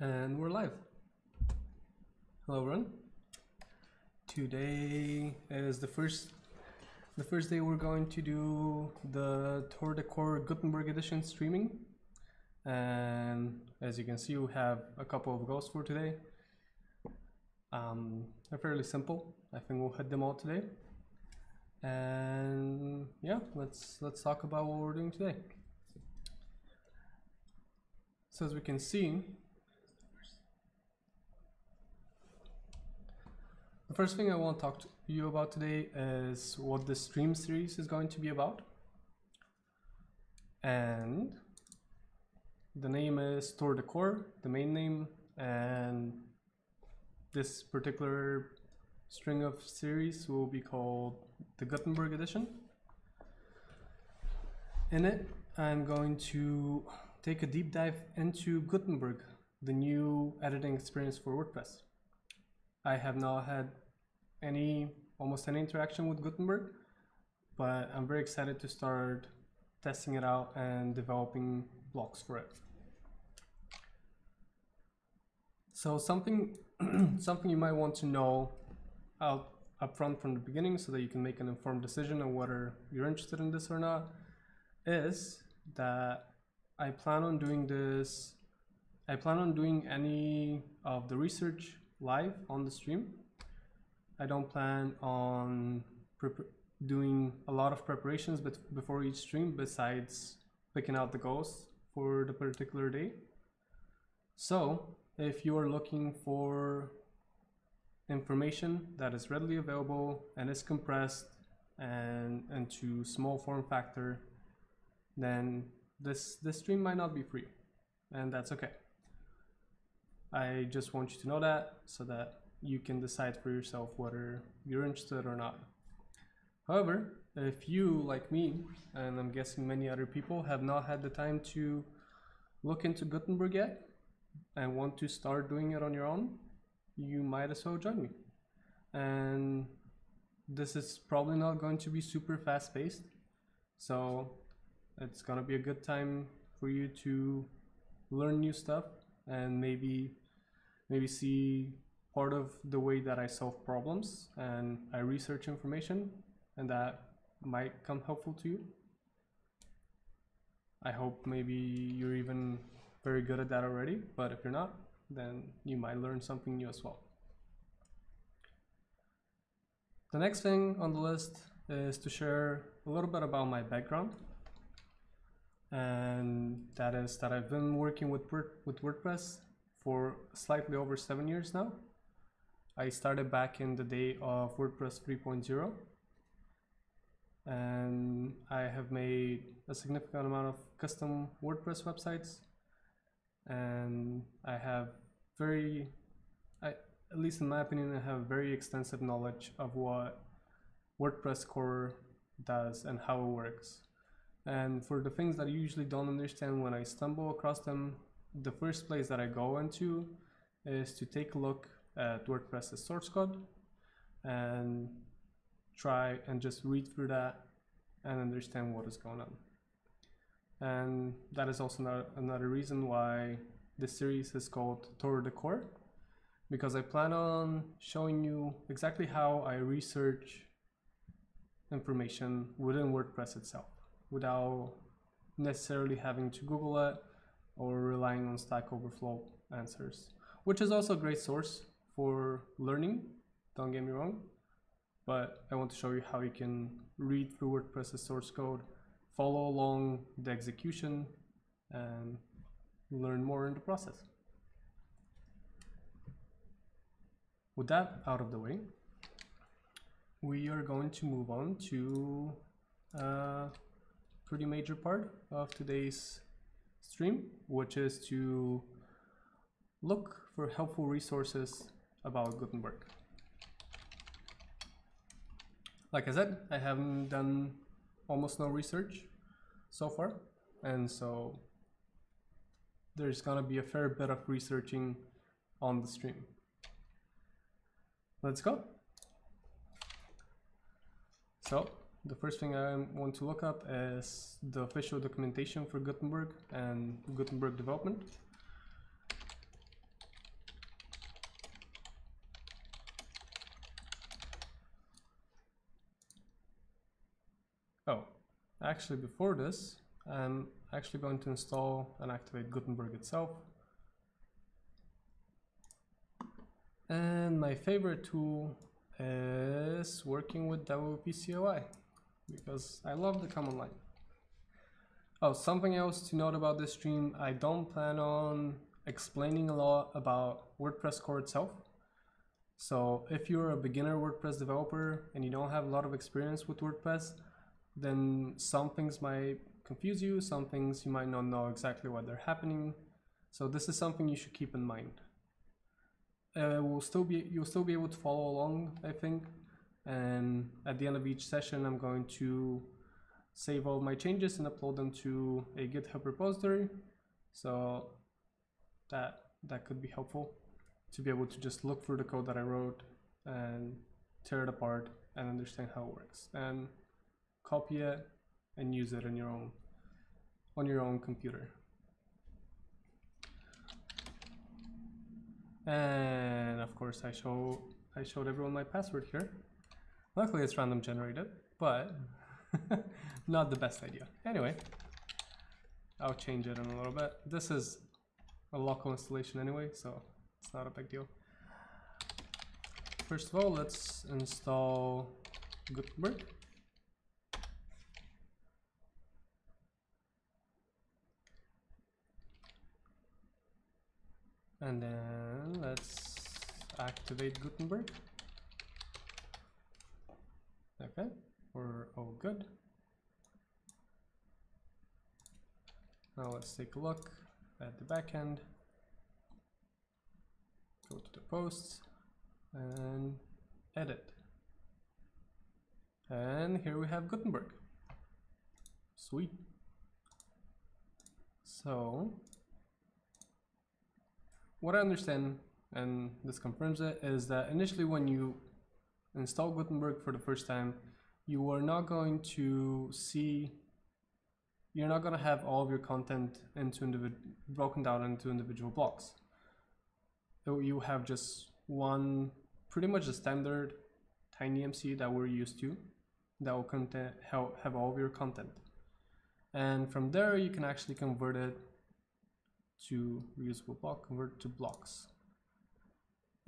And we're live. Hello everyone. Today is the first day we're going to do the Tour de Core Gutenberg edition streaming. And as you can see, we have a couple of goals for today. They're fairly simple. I think we'll hit them all today. And yeah, let's talk about what we're doing today. So as we can see, the first thing I want to talk to you about today is what the stream series is going to be about. And the name is Tour de Core, the main name, and this particular string of series will be called the Gutenberg edition. In it, I'm going to take a deep dive into Gutenberg, the new editing experience for WordPress. I have not had almost any interaction with Gutenberg, but I'm very excited to start testing it out and developing blocks for it. So something you might want to know up front from the beginning so that you can make an informed decision on whether you're interested in this or not is that I plan on doing any of the research live on the stream. I don't plan on doing a lot of preparations before each stream besides picking out the goals for the particular day. So if you are looking for information that is readily available and is compressed and into small form factor, then this stream might not be free, and that's okay. I just want you to know that so that you can decide for yourself whether you're interested or not. However, if you, like me, and I'm guessing many other people, have not had the time to look into Gutenberg yet and want to start doing it on your own, you might as well join me. And this is probably not going to be super fast-paced, so it's gonna be a good time for you to learn new stuff and maybe see part of the way that I solve problems and I research information, and that might come helpful to you. I hope maybe you're even very good at that already, but if you're not, then you might learn something new as well. The next thing on the list is to share a little bit about my background, and that is that I've been working with WordPress for slightly over 7 years now. I started back in the day of WordPress 3.0, and I have made a significant amount of custom WordPress websites, and I have at least in my opinion, I have very extensive knowledge of what WordPress core does and how it works. And for the things that I usually don't understand when I stumble across them, the first place that I go into is to take a look at WordPress's source code and try and just read through that and understand what is going on. And that is also another reason why this series is called Tour de Core, because I plan on showing you exactly how I research information within WordPress itself without necessarily having to Google it or relying on Stack Overflow answers, which is also a great source for learning, don't get me wrong, but I want to show you how you can read through WordPress's source code, follow along the execution, and learn more in the process. With that out of the way, we are going to move on to a pretty major part of today's stream, which is to look for helpful resources about Gutenberg. Like I said, I haven't done almost no research so far, and so there's gonna be a fair bit of researching on the stream. Let's go. So the first thing I want to look up is the official documentation for Gutenberg and Gutenberg development. actually before this, I'm actually going to install and activate Gutenberg itself. And my favorite tool is working with WPCOI because I love the command line. Oh, something else to note about this stream, I don't plan on explaining a lot about WordPress core itself. So if you're a beginner WordPress developer and you don't have a lot of experience with WordPress, then some things might confuse you, some things you might not know exactly why they're happening. So this is something you should keep in mind. You'll still be able to follow along, I think. And at the end of each session, I'm going to save all my changes and upload them to a GitHub repository. So that could be helpful to be able to just look through the code that I wrote and tear it apart and understand how it works and copy it and use it on your own computer. And of course I showed everyone my password here. Luckily it's random generated, but not the best idea. Anyway, I'll change it in a little bit. This is a local installation anyway, so it's not a big deal. First of all, let's install Gutenberg. And then let's activate Gutenberg. Okay, we're all good. Now let's take a look at the backend. Go to the posts and edit. And here we have Gutenberg. Sweet. So what I understand, and this confirms it, is that initially when you install Gutenberg for the first time, you are not going to see, you're not going to have all of your content broken down into individual blocks. So you have just one, pretty much the standard TinyMC that we're used to, that will have all of your content. And from there you can actually convert it to reusable block, convert to blocks.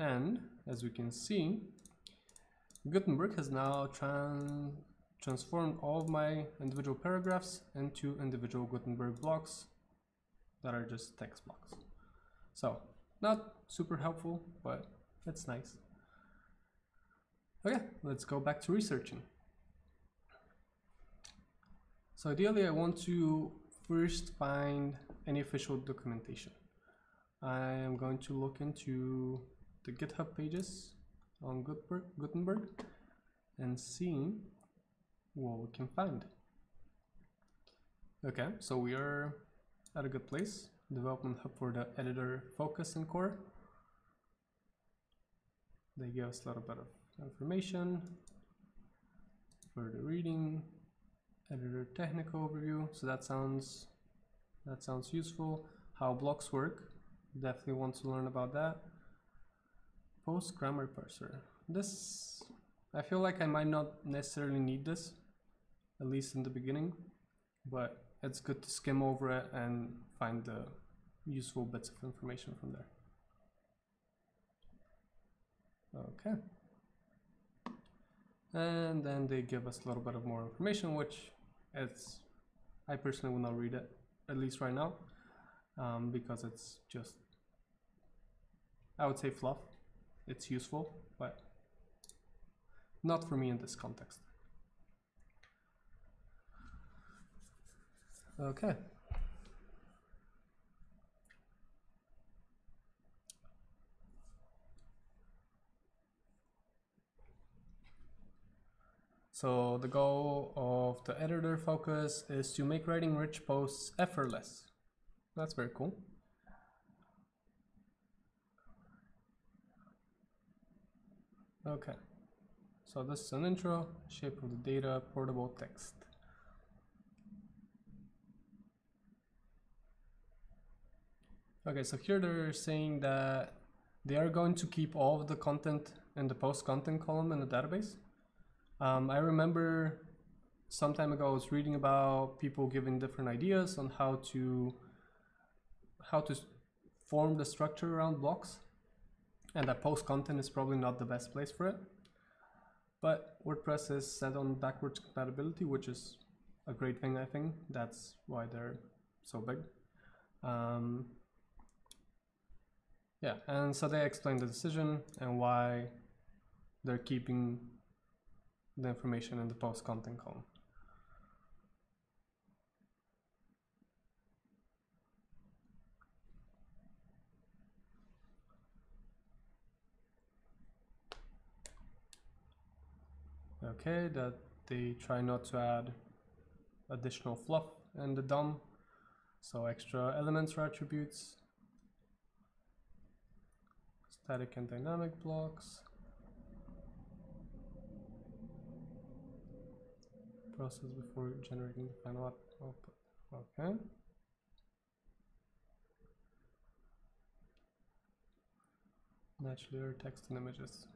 And as we can see, Gutenberg has now transformed all of my individual paragraphs into individual Gutenberg blocks that are just text blocks. So not super helpful, but it's nice. Okay, let's go back to researching. So ideally I want to first find any official documentation. I am going to look into the GitHub pages on Gutenberg and see what we can find. Okay, so we are at a good place. Development hub for the editor focus and core. They give us a little bit of information for the reading, editor technical overview. So that sounds useful. How blocks work, definitely want to learn about that. Post grammar parser. This, I feel like I might not necessarily need this, at least in the beginning, but it's good to skim over it and find the useful bits of information from there. Okay. And then they give us a little bit of more information, which I personally will not read it, at least right now, because it's just, I would say fluff. It's useful, but not for me in this context. Okay. So the goal of the editor focus is to make writing rich posts effortless. That's very cool. Okay, so this is an intro, shape of the data, portable text. Okay, so here they're saying that they are going to keep all of the content in the post content column in the database. I remember some time ago I was reading about people giving different ideas on how to form the structure around blocks, and that post content is probably not the best place for it. But WordPress is set on backwards compatibility, which is a great thing, I think. That's why they're so big. Yeah, and so they explain the decision and why they're keeping the information in the post content column. Okay, that they try not to add additional fluff in the DOM, so extra elements or attributes, static and dynamic blocks, process before generating the final output. Okay. Naturally or text and images.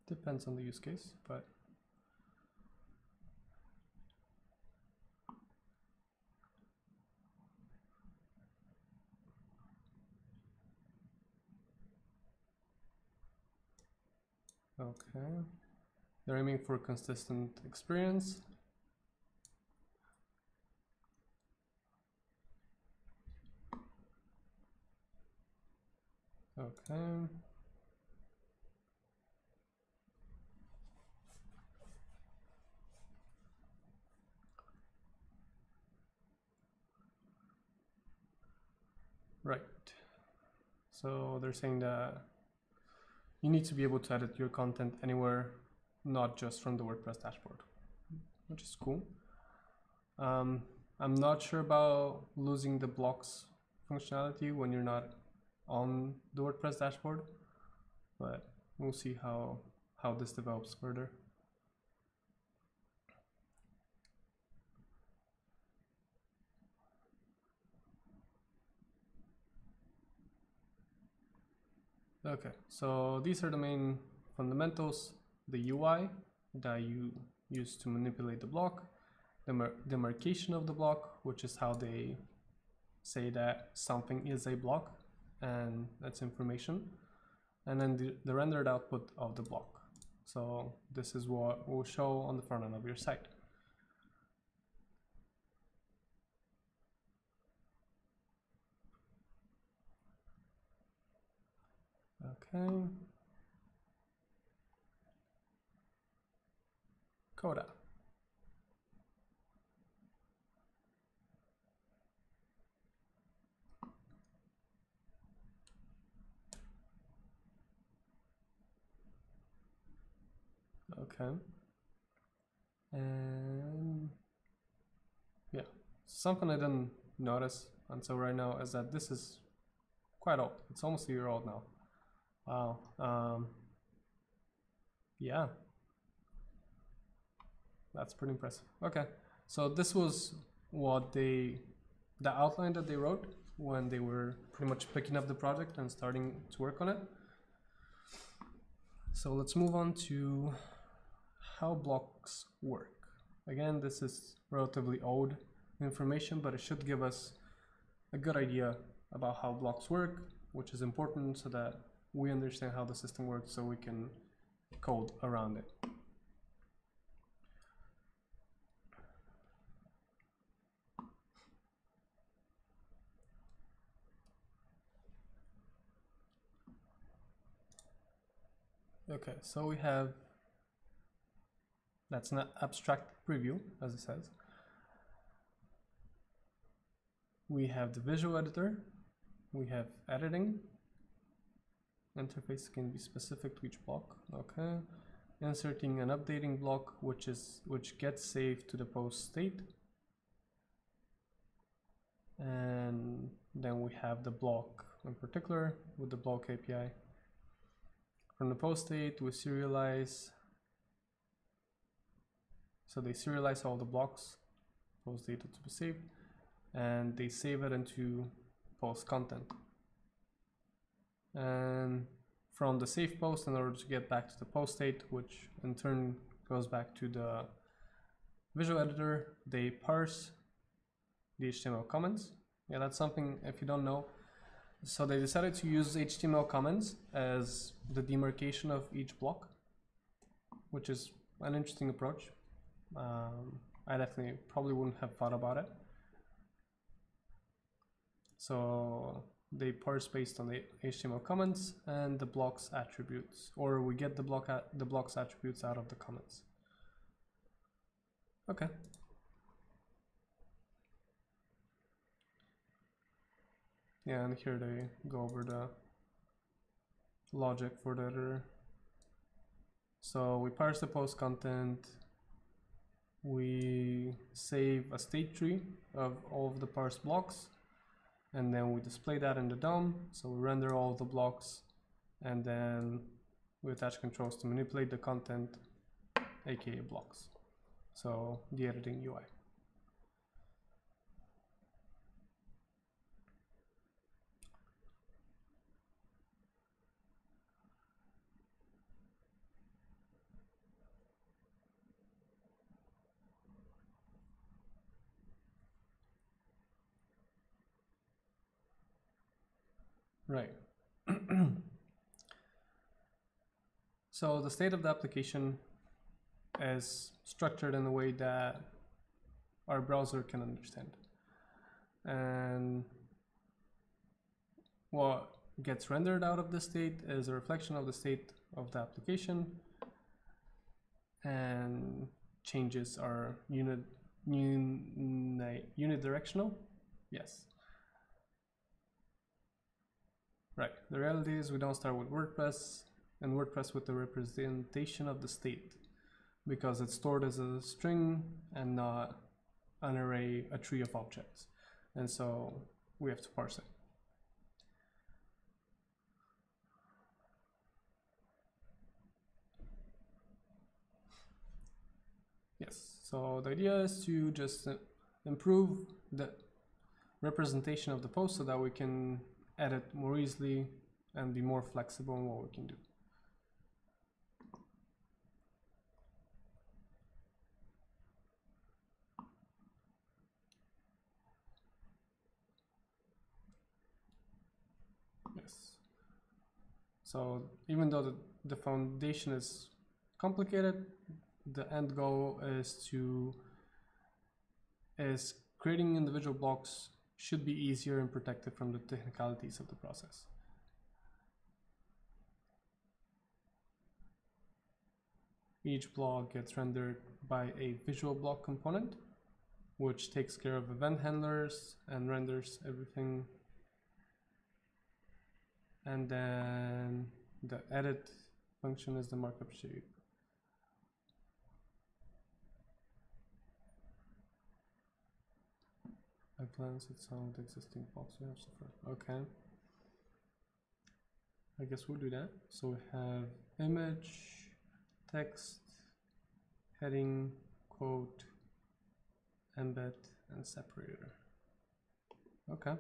Depends on the use case, but okay. They're aiming for consistent experience. Okay. Right. So they're saying that you need to be able to edit your content anywhere, not just from the WordPress dashboard, which is cool. I'm not sure about losing the blocks functionality when you're not on the WordPress dashboard, but we'll see how this develops further. Okay, so these are the main fundamentals: the UI that you use to manipulate the block, the demarcation of the block, which is how they say that something is a block, and that's information, and then the rendered output of the block. So this is what will show on the front end of your site. Okay. Coda. Okay. And yeah, something I didn't notice until right now is that this is quite old. It's almost a year old now. Wow. Yeah, that's pretty impressive. Okay, so this was what the outline that they wrote when they were pretty much picking up the project and starting to work on it. So let's move on to how blocks work. Again, this is relatively old information, but it should give us a good idea about how blocks work, which is important so that we understand how the system works so we can code around it. Okay, so we have, that's an abstract preview, as it says. We have the visual editor, we have editing, interface can be specific to each block. Okay, inserting and updating block, which gets saved to the post state, and then we have the block in particular with the block API. From the post state, we serialize. So they serialize all the blocks, post data to be saved, and they save it into post content. And from the save post in order to get back to the post state, which in turn goes back to the visual editor. They parse the HTML comments. Yeah, that's something if you don't know. So they decided to use HTML comments as the demarcation of each block, which is an interesting approach. I definitely probably wouldn't have thought about it. So they parse based on the HTML comments and the blocks attributes, or we get the blocks attributes out of the comments. Okay. Yeah, and here they go over the logic for the editor. So we parse the post content, we save a state tree of all of the parsed blocks, and then we display that in the DOM. So we render all of the blocks, and then we attach controls to manipulate the content, aka blocks. So the editing UI. Right. So the state of the application is structured in a way that our browser can understand. And what gets rendered out of the state is a reflection of the state of the application, and changes are unidirectional. Yes. Right. The reality is we don't start with WordPress and WordPress with the representation of the state, because it's stored as a string and not an array, a tree of objects. And so we have to parse it. Yes, so the idea is to just improve the representation of the post so that we can edit more easily and be more flexible in what we can do. Yes. So even though the foundation is complicated, the end goal is creating individual blocks should be easier and protected from the technicalities of the process. Each block gets rendered by a visual block component, which takes care of event handlers and renders everything. And then the edit function is the markup shape. I glance at some of the existing blocks we have so far. Okay. I guess we'll do that. So we have image, text, heading, quote, embed, and separator. Okay.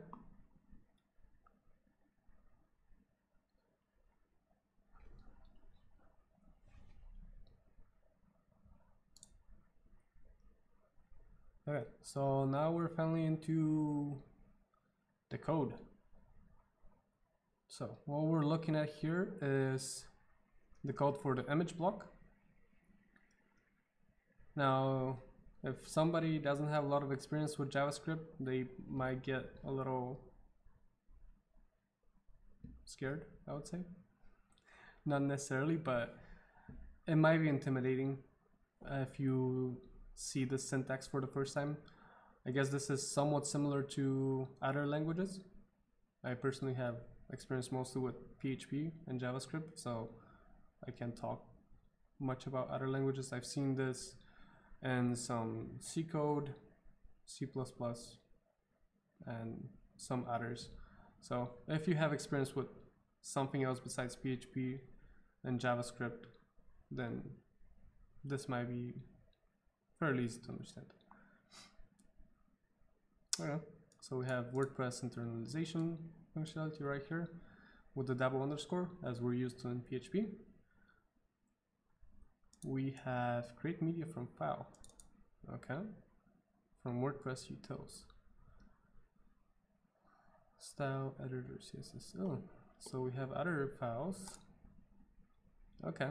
Okay, so now we're finally into the code. So what we're looking at here is the code for the image block. Now, if somebody doesn't have a lot of experience with JavaScript, they might get a little scared, I would say. Not necessarily, but it might be intimidating if you see the syntax for the first time. I guess this is somewhat similar to other languages. I personally have experience mostly with PHP and JavaScript, so I can't talk much about other languages. I've seen this in some C code, C++, and some others. So if you have experience with something else besides PHP and JavaScript, then this might be fairly easy to understand. Okay. So we have WordPress internalization functionality right here. with the double underscore as we're used to in PHP. We have create media from file. Okay, from WordPress utils. Style editor CSS. Oh, so we have other files. Okay,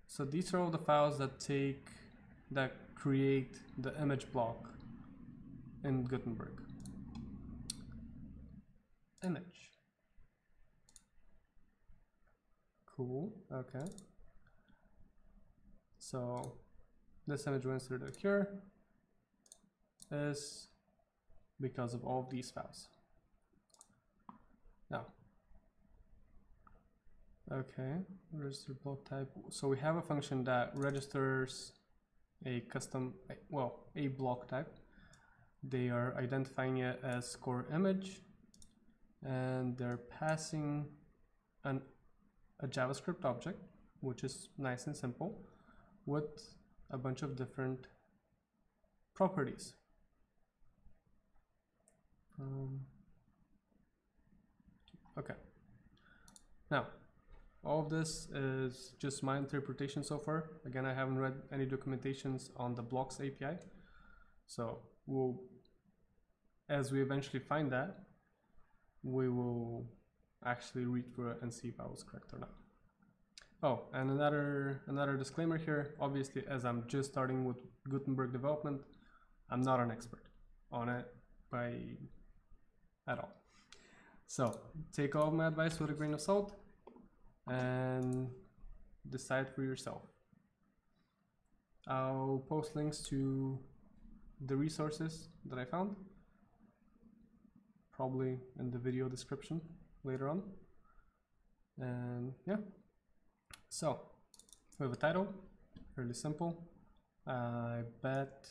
so these are all the files that create the image block in Gutenberg. Image. Cool. Okay. So this image we inserted here is because of all of these files. Now, okay, register block type. So we have a function that registers a a block type. They are identifying it as core image, and they're passing a JavaScript object, which is nice and simple, with a bunch of different properties. Okay. Now, all of this is just my interpretation so far. Again, I haven't read any documentations on the blocks API. So as we eventually find that, we will actually read through it and see if I was correct or not. Oh, and another disclaimer here. Obviously, as I'm just starting with Gutenberg development, I'm not an expert on it at all. So take all of my advice with a grain of salt and decide for yourself. I'll post links to the resources that I found, probably in the video description later on. And yeah, so we have a title, fairly simple. I bet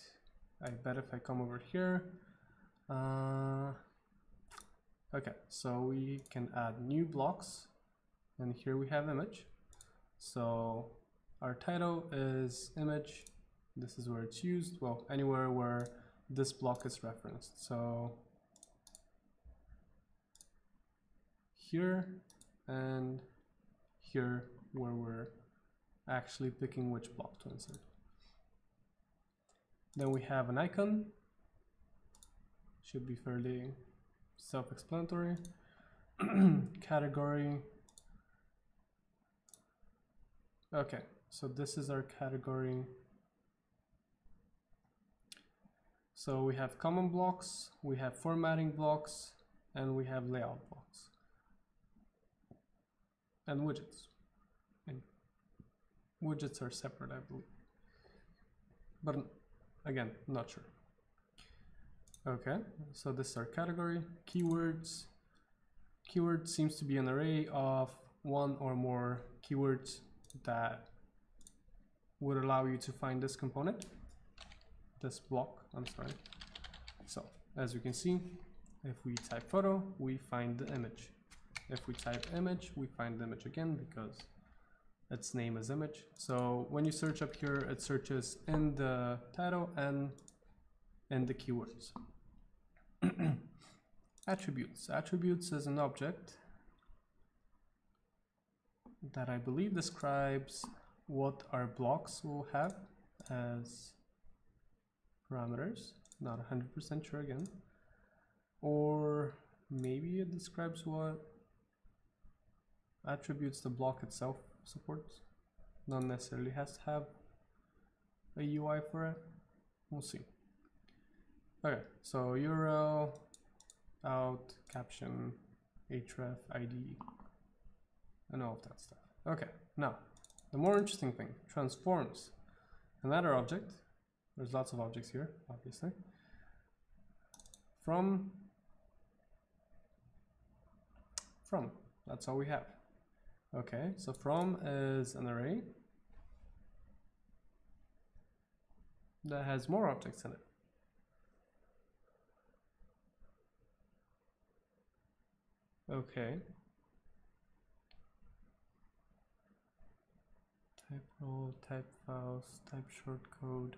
if I come over here, okay, so we can add new blocks, and here we have image. So our title is image. This is where it's used. Well, anywhere where this block is referenced. So here and here where we're actually picking which block to insert. Then we have an icon. Should be fairly self-explanatory. Category. Okay, so this is our category. So we have common blocks, we have formatting blocks, and we have layout blocks. And widgets. And widgets are separate, I believe. But again, not sure. Okay, so this is our category. Keywords. Keyword seems to be an array of one or more keywords that would allow you to find this component, this block, I'm sorry. So as you can see, if we type photo, we find the image. If we type image, we find the image again because its name is image. So when you search up here, it searches in the title and in the keywords. Attributes. Attributes is an object that I believe describes what our blocks will have as parameters. Not 100% sure again. Or maybe it describes what attributes the block itself supports. Not necessarily has to have a UI for it. We'll see. Okay, so URL, out, caption, href, ID, and all of that stuff. Okay, now the more interesting thing, transforms. Another object. There's lots of objects here, obviously. From, that's all we have. Okay, so from is an array that has more objects in it. Okay. Type role, type files, type shortcode.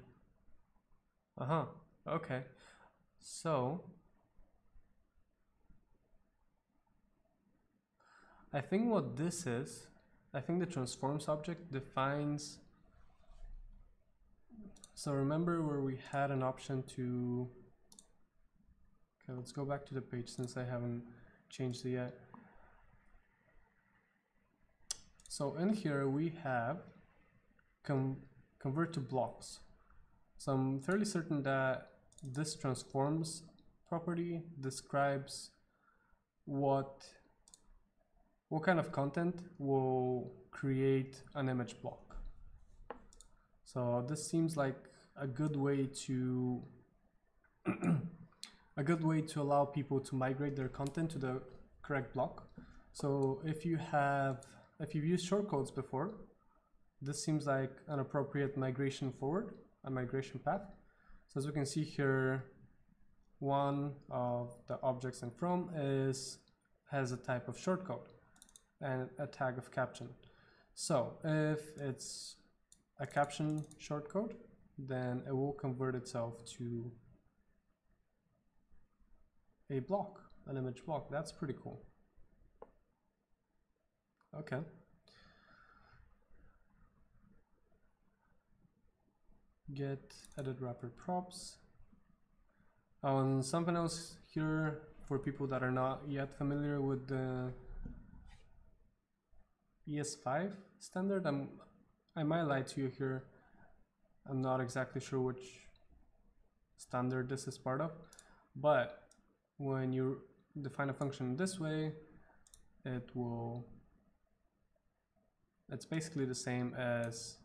Okay. So I think what this is, I think the transforms object defines. So remember where we had an option to, okay, let's go back to the page since I haven't changed it yet. So in here we have convert to blocks. So I'm fairly certain that this transforms property describes what kind of content will create an image block. So this seems like a good way to allow people to migrate their content to the correct block. So if you've used shortcodes before, this seems like an appropriate migration forward, a migration path. So as we can see here, one of the objects in from has a type of shortcode and a tag of caption. So if it's a caption shortcode, then it will convert itself to a block, an image block. That's pretty cool. Okay. Get edit wrapper props. Something else here for people that are not yet familiar with the ES5 standard. I might lie to you here. I'm not exactly sure which standard this is part of, but when you define a function this way, it's basically the same as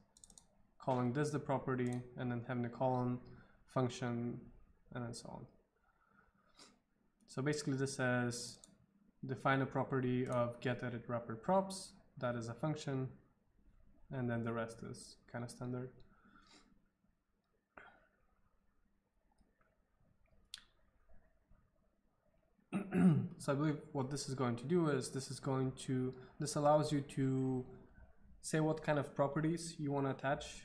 calling this the property and then having a colon function and then so on. So basically this says define a property of get edit wrapper props, that is a function, and then the rest is kind of standard. So I believe what this is going to do is this allows you to say what kind of properties you want to attach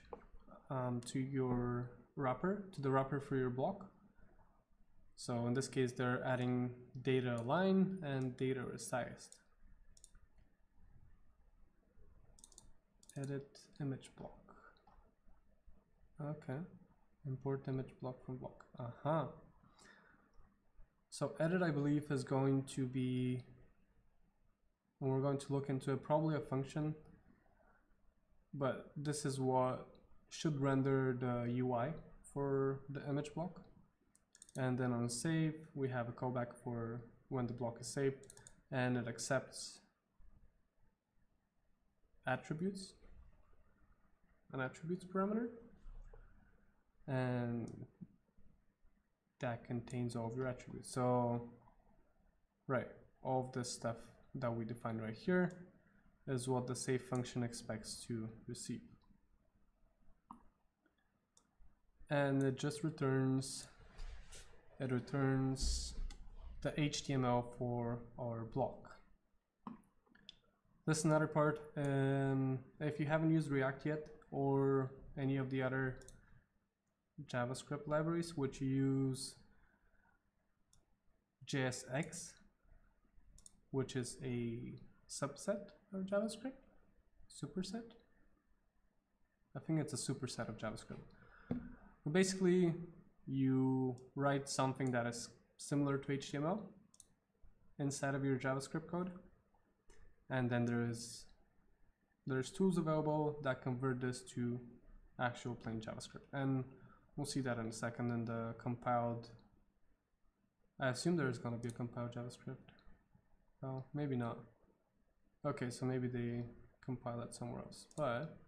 to your wrapper, to the wrapper for your block. So in this case, they're adding data align and data resized. Edit image block. Okay. Import image block from block. So edit, I believe, is going to be, when we're going to look into it, probably a function, but this is what should render the UI for the image block. And then on save, we have a callback for when the block is saved, and it accepts attributes, an attributes parameter, and that contains all of your attributes. So, right, all of this stuff that we defined right here is what the save function expects to receive. And it just returns, the HTML for our block. This is another part. If you haven't used React yet, or any of the other JavaScript libraries which use JSX, which is a subset of JavaScript, superset. I think it's a superset of JavaScript. But basically, you write something that is similar to HTML inside of your JavaScript code, and then there's tools available that convert this to actual plain JavaScript, and we'll see that in a second in the compiled. I assume there's going to be a compiled JavaScript. Well, maybe not. Okay, so maybe they compile it somewhere else, but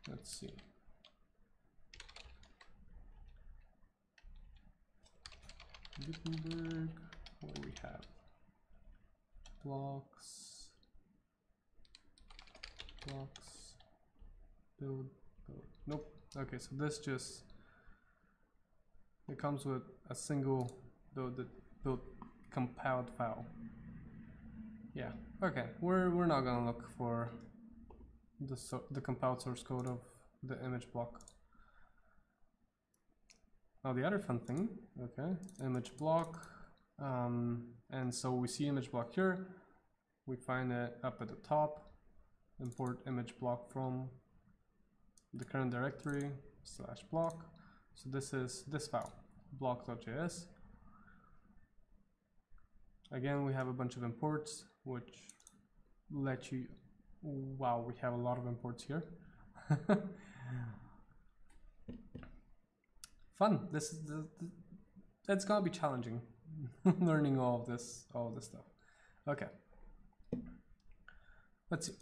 let's see. Gutenberg, what do we have? Blocks, build. Nope. Okay, so this just, it comes with a single the build compiled file. Yeah. Okay. We're not gonna look for the compiled source code of the image block. Now the other fun thing. Okay. Image block. And so we see image block here. We find it up at the top. Import image block from the current directory /block. So this is this file, block.js. Again, we have a bunch of imports which let you, wow, we have a lot of imports here. Fun. This is it's gonna be challenging learning all this stuff. Okay, let's see.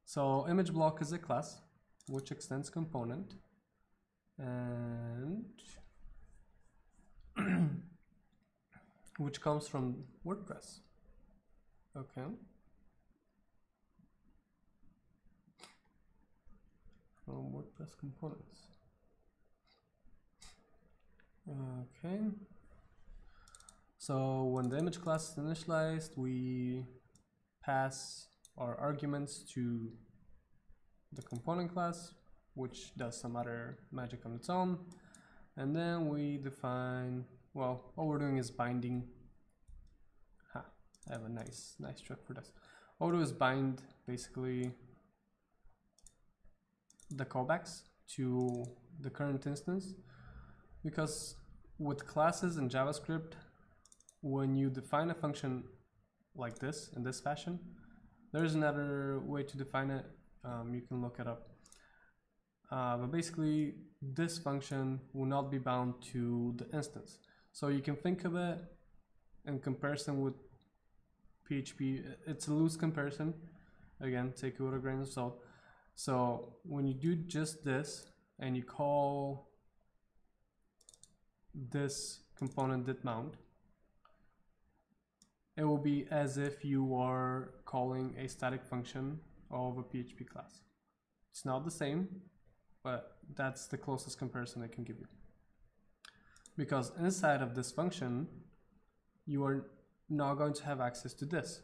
So image block is a class which extends component, and which comes from WordPress. Okay. From WordPress components. Okay. So when the image class is initialized, we pass our arguments to the component class, which does some other magic on its own. And then we define, well, all we're doing is binding. I have a nice trick for this. All we do is bind basically the callbacks to the current instance, because with classes in JavaScript, when you define a function like this, in this fashion, there's another way to define it. You can look it up. But basically, this function will not be bound to the instance. So you can think of it in comparison with PHP. It's a loose comparison. Again, take it with a grain of salt. So when you do just this and you call this component didMount, it will be as if you are calling a static function of a PHP class. It's not the same, but that's the closest comparison I can give you. Because inside of this function, you are not going to have access to this,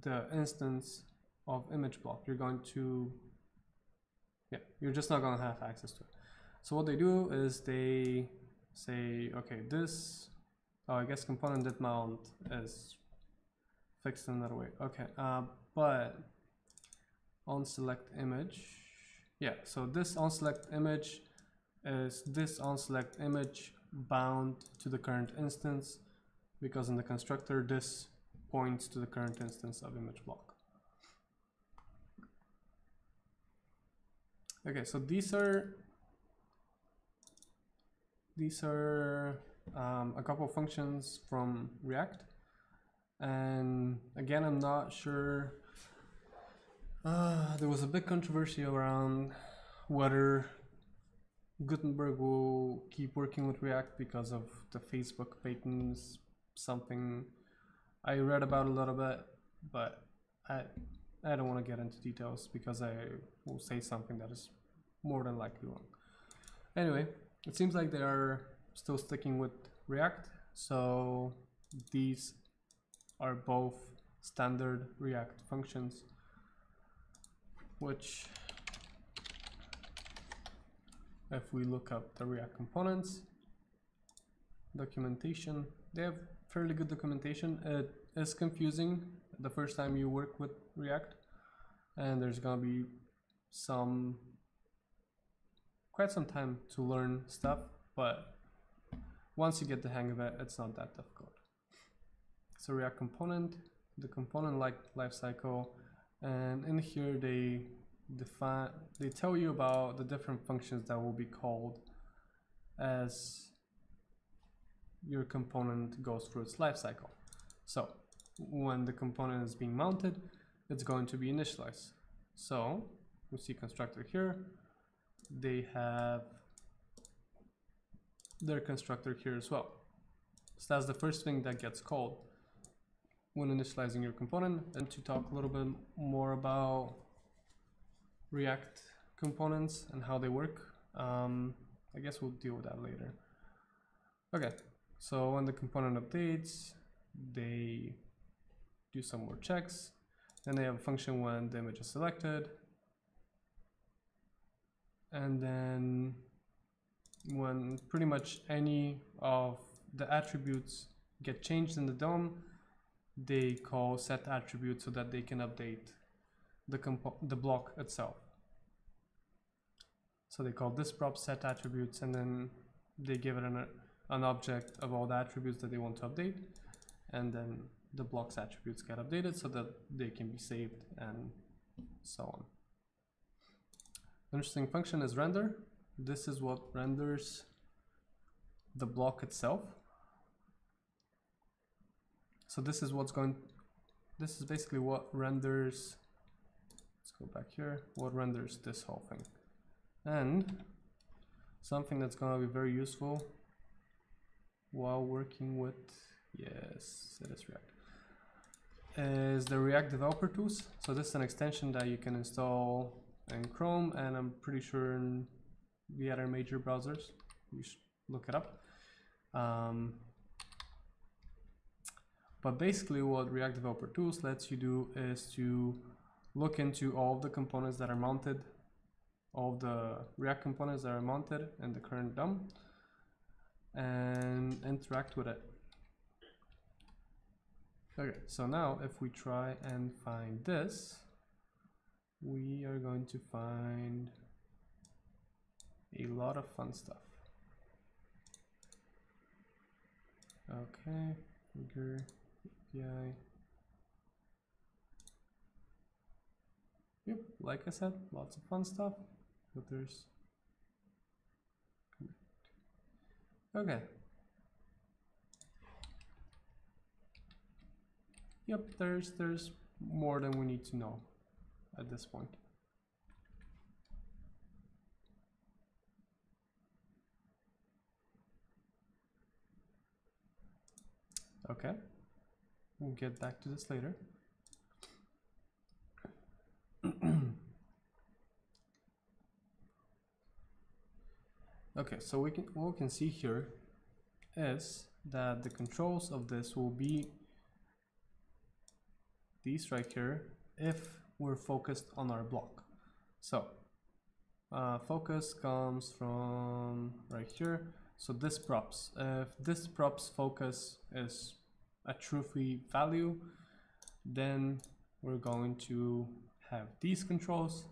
the instance of image block. You're going to, you're just not going to have access to it. So what they do is they say, okay, this, I guess component didMount is fixed another way. Okay, but on select image, so this on select image is this on select image bound to the current instance, because in the constructor this points to the current instance of image block. Okay, so these are a couple of functions from React, and again, I'm not sure. There was a big controversy around whether Gutenberg will keep working with React because of the Facebook patents, something I read about a little bit, but I don't want to get into details because I will say something that is more than likely wrong. Anyway, it seems like they are still sticking with React, so these are both standard React functions, which, if we look up the React components documentation, they have fairly good documentation. It is confusing the first time you work with React, and there's gonna be quite some time to learn stuff, but once you get the hang of it, it's not that difficult. So React component, the component lifecycle, and in here they tell you about the different functions that will be called as your component goes through its lifecycle. So when the component is being mounted, it's going to be initialized. So we see constructor here, they have their constructor here as well. So that's the first thing that gets called when initializing your component. And to talk a little bit more about React components and how they work, I guess we'll deal with that later. Okay, so when the component updates, they do some more checks. Then they have a function when the image is selected. And then when pretty much any of the attributes get changed in the DOM, they call set attribute so that they can update the block itself. So they call this prop set attributes, and then they give it an object of all the attributes that they want to update, and then the block's attributes get updated so that they can be saved and so on. Interesting function is render. This is what renders the block itself. So this is basically what renders, let's go back here, what renders this whole thing. And something that's going to be very useful while working with, yes, it is React, is the React Developer Tools. So this is an extension that you can install in Chrome, and I'm pretty sure in the other major browsers. You should look it up. But basically what React Developer Tools lets you do is to look into all of the components that are mounted, all of the React components that are mounted in the current DOM, and interact with it. Okay, so now if we try and find this, we are going to find a lot of fun stuff. Okay, figure API. Yep, like I said, lots of fun stuff, but there's okay. Yep, there's more than we need to know at this point. Okay, we'll get back to this later. Okay, so what we can see here is that the controls of this will be these right here if we're focused on our block. So focus comes from right here. So this props, if this props focus is a true free value, then we're going to have these controls.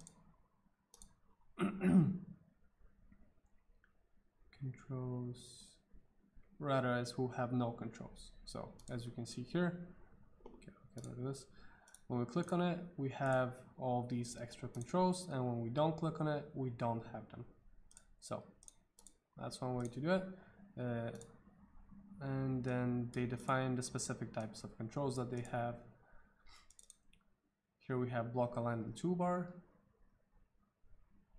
Controls, rather as who have no controls. So as you can see here, okay, I'll get rid of this. When we click on it, we have all these extra controls, and when we don't click on it, we don't have them. So that's one way to do it. And then they define the specific types of controls that they have. Here we have block alignment toolbar,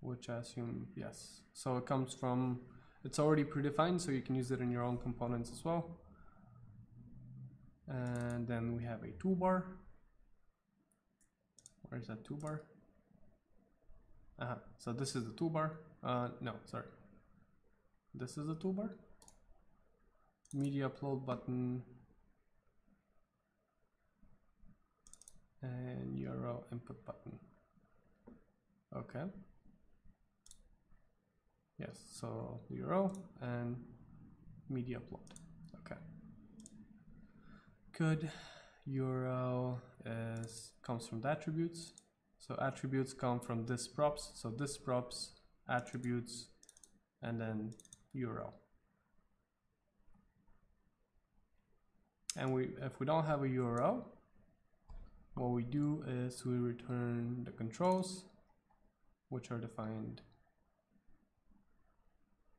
which I assume, yes. So it comes from, it's already predefined, so you can use it in your own components as well. And then we have a toolbar. Where's that toolbar? So this is the toolbar. No, sorry. This is the toolbar. Media upload button. And URL input button. Okay. Yes, so URL and media upload. Okay. Good. URL comes from the attributes. So attributes come from this props. So this props, attributes, and then URL. And if we don't have a URL, what we do is we return the controls, which are defined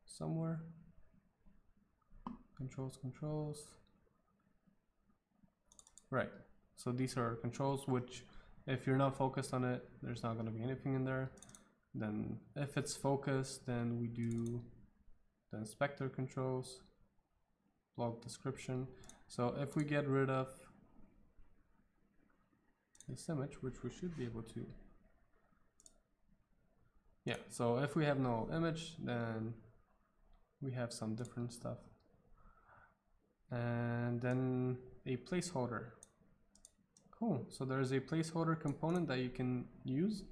somewhere. Controls. Right. So these are controls which, if you're not focused on it, there's not going to be anything in there. Then if it's focused, then we do the inspector controls, blog description. So if we get rid of this image, which we should be able to, yeah, so if we have no image, then we have some different stuff. And then a placeholder. Cool, so there's a placeholder component that you can use,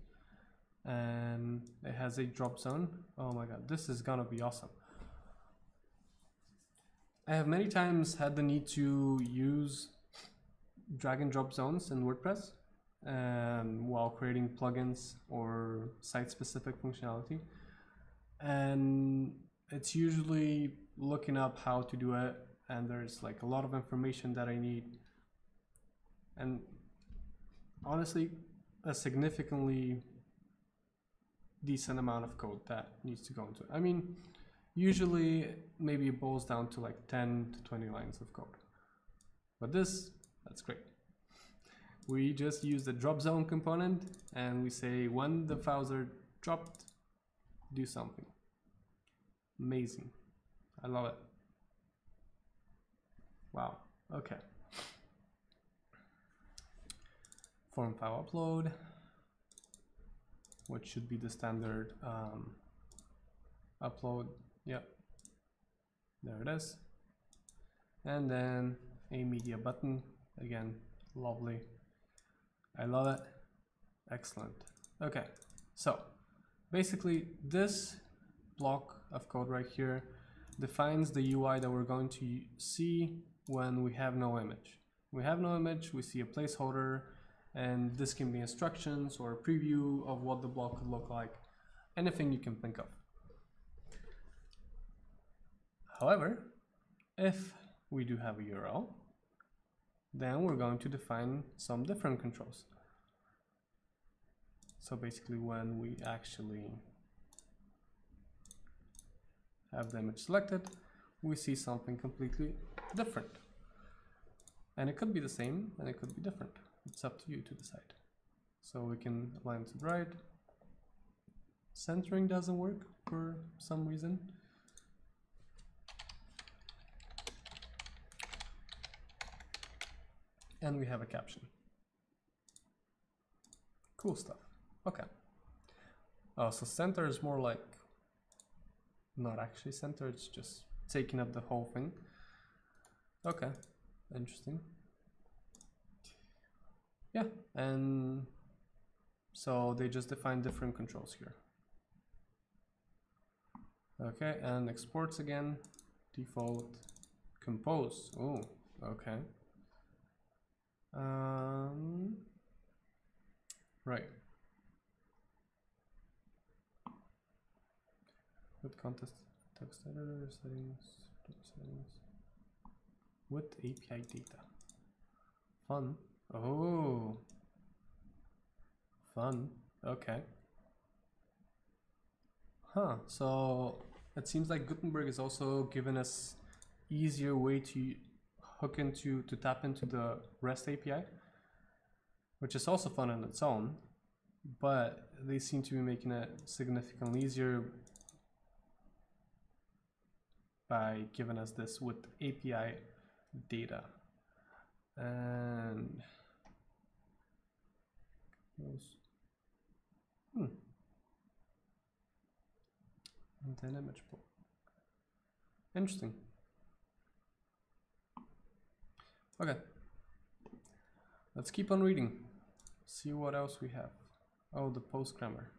and it has a drop zone. Oh my god, this is gonna be awesome. I have many times had the need to use drag and drop zones in WordPress while creating plugins or site-specific functionality. And it's usually looking up how to do it, and there's like a lot of information that I need. And honestly, a significantly decent amount of code that needs to go into it. I mean, usually maybe it boils down to like 10 to 20 lines of code. But that's great. We just use the Dropzone component and we say when the files are dropped, do something. Amazing. I love it. Wow. Okay. Form file upload, which should be the standard upload. Yep. There it is. And then a media button. Again, lovely. I love it. Excellent. Okay. So basically this block of code right here defines the UI that we're going to see when we have no image. We have no image, we see a placeholder, and this can be instructions or a preview of what the block could look like, anything you can think of. However, if we do have a URL, then we're going to define some different controls. So basically when we actually have the image selected, we see something completely different. And it could be the same and it could be different. It's up to you to decide. So we can align to the right. Centering doesn't work for some reason. And we have a caption. Cool stuff. Okay. Oh, so center is more like not actually center, it's just taking up the whole thing. Okay, interesting. Yeah, and so they just define different controls here. Okay, and exports again, default, compose. Oh, okay. Right. With context, text editor, settings. With API data. Fun. Oh. Fun. Okay. Huh. So it seems like Gutenberg is also giving us easier way to hook into, to tap into the REST API, which is also fun on its own, but they seem to be making it significantly easier by giving us this with API data. And and then image pool. Interesting. Okay, let's keep on reading. See what else we have. Oh, the post grammar.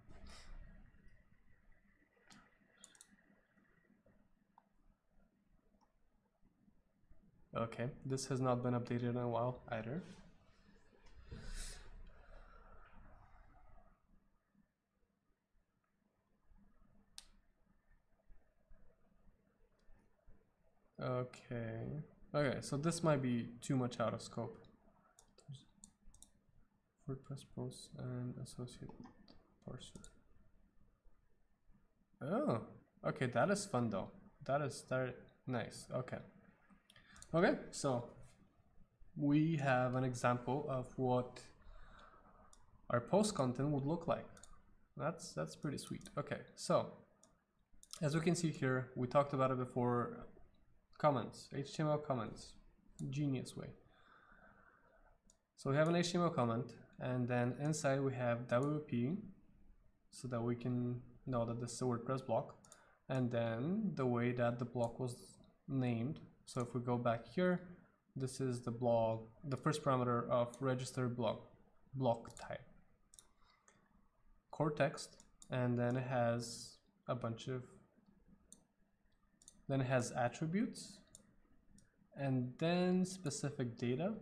Okay, this has not been updated in a while either. Okay, so this might be too much out of scope. WordPress posts and associate parser. Oh, okay, that is fun though. That is nice. Okay. Okay, so we have an example of what our post content would look like. That's pretty sweet. Okay, so as we can see here, we talked about it before. Comments, HTML comments, genius way. So we have an HTML comment, and then inside we have WP, so that we can know that this is a WordPress block, and then the way that the block was named. So if we go back here, this is the blog, the first parameter of registered block type, core text, and then it has a bunch of, then it has attributes, and then specific data,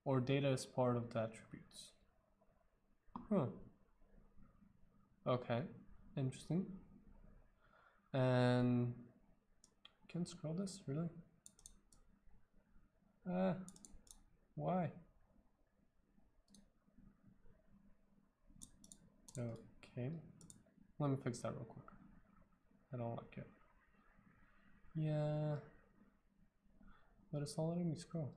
or data is part of the attributes. Huh. Okay, interesting. And can scroll this, really? Why? Okay, let me fix that real quick. I don't like it. Yeah, but it's not letting me scroll.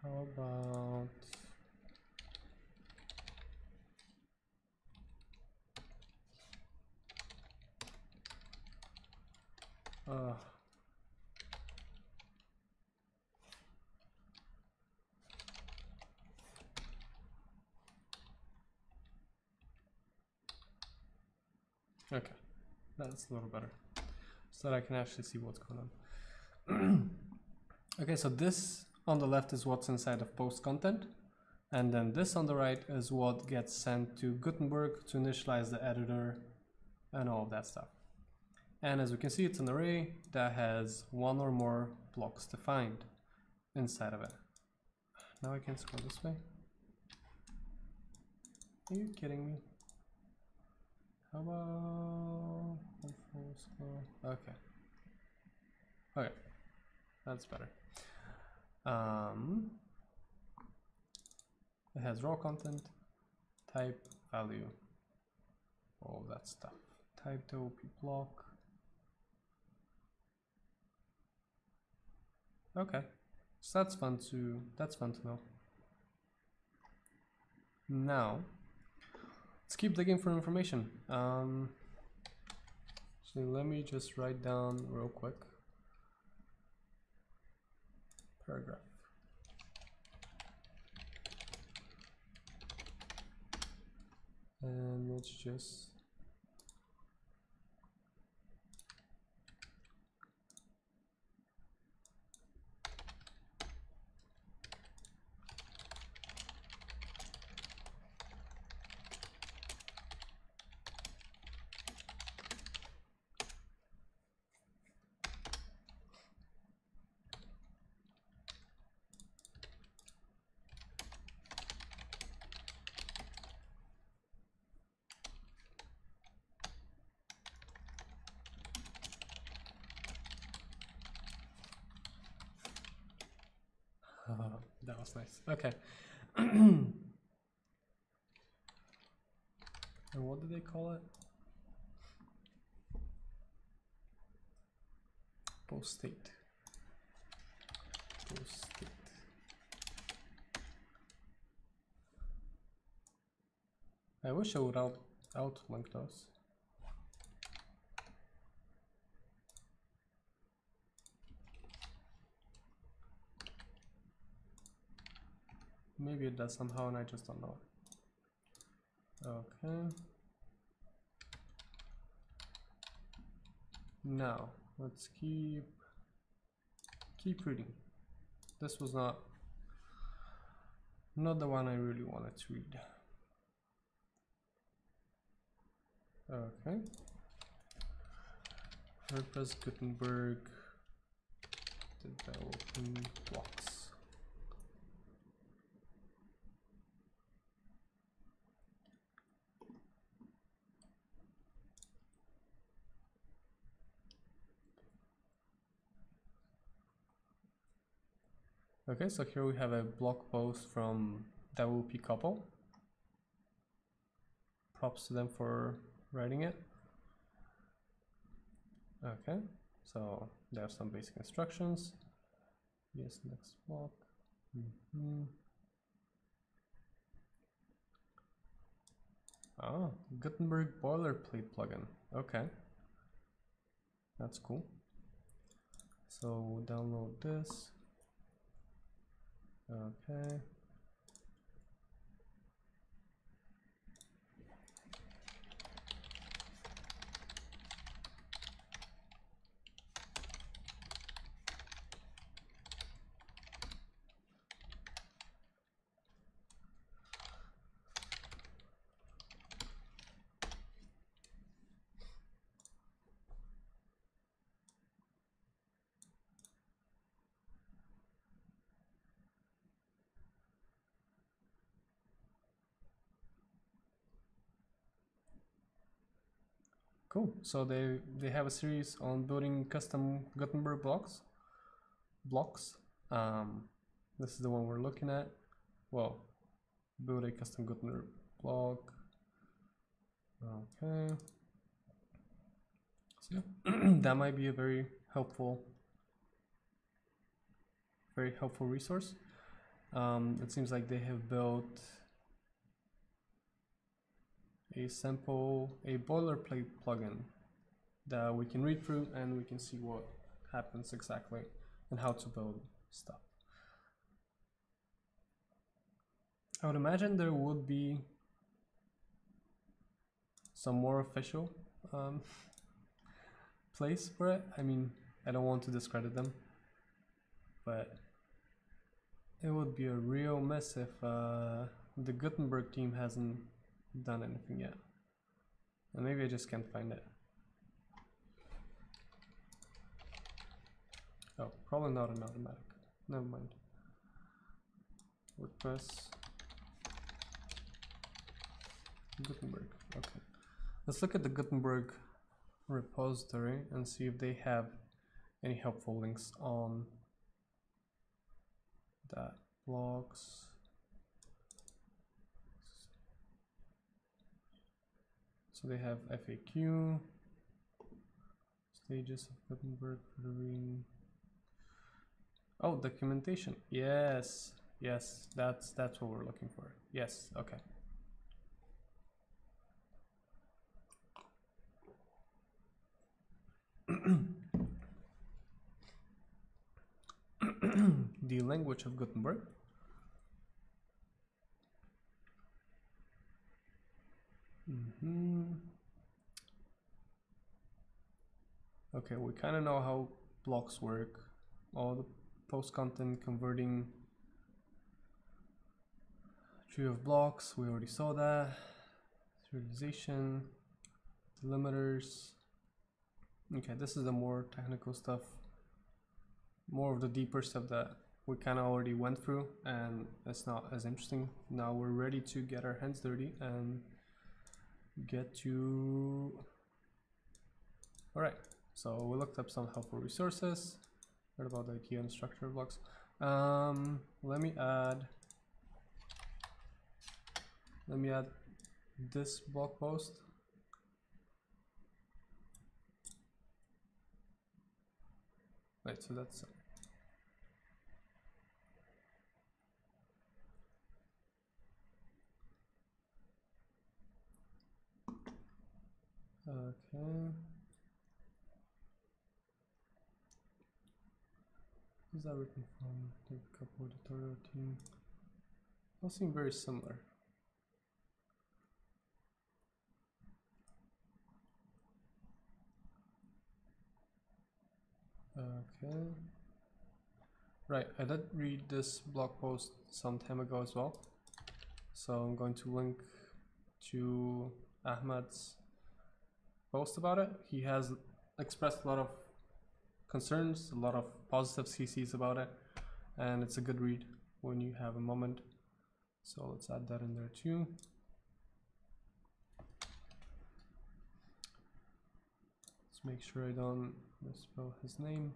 How about okay, that's a little better, so that I can actually see what's going on. Okay, so this on the left is what's inside of post content, and then this on the right is what gets sent to Gutenberg to initialize the editor and all of that stuff. And as we can see, it's an array that has one or more blocks defined inside of it. Now I can scroll this way. Are you kidding me? How about full scroll? Okay. Okay, that's better. It has raw content, type, value, all that stuff. Type the OP block. Okay, so that's fun to know. Now let's keep digging for information. So let me just write down real quick. Paragraph. And let's just that was nice. Okay. And what do they call it? Post state. Post state. I wish I would outlink those. Maybe it does somehow and I just don't know. Okay. Now let's keep reading. This was not the one I really wanted to read. Okay. WordPress Gutenberg developing blocks. Okay, so here we have a blog post from WP couple. Props to them for writing it. Okay, so there's some basic instructions. Yes, next block. Oh, Gutenberg boilerplate plugin. Okay, that's cool. So we'll download this. Okay. Cool. So they have a series on building custom Gutenberg blocks. This is the one we're looking at. Well, build a custom Gutenberg block. Okay. So that might be a very helpful resource. It seems like they have built a boilerplate plugin that we can read through and we can see what happens exactly and how to build stuff. I would imagine there would be some more official place for it. I mean, I don't want to discredit them, but it would be a real mess if the Gutenberg team hasn't done anything yet. And maybe I just can't find it. Oh, probably not an automatic. Never mind. WordPress Gutenberg. Okay. Let's look at the Gutenberg repository and see if they have any helpful links on that. Blogs. So they have FAQ, stages of Gutenberg rendering. Oh, documentation. Yes, yes, that's what we're looking for. Yes, okay. The language of Gutenberg. Okay, we kind of know how blocks work. All the post content converting tree of blocks, we already saw that. Serialization, delimiters. Okay, this is the more technical stuff, more of the deeper stuff that we kind of already went through, and it's not as interesting. Now we're ready to get our hands dirty and get to... All right, so we looked up some helpful resources, heard about the idea and structure of blocks. Let me add this blog post. Wait, so that's okay. Who's that written from? The couple editorial team. All seem very similar. Okay. Right, I did read this blog post some time ago as well. So I'm going to link to Ahmad's post about it. He has expressed a lot of concerns, a lot of positives he sees about it, and it's a good read when you have a moment. So let's add that in there too. Let's make sure I don't misspell his name.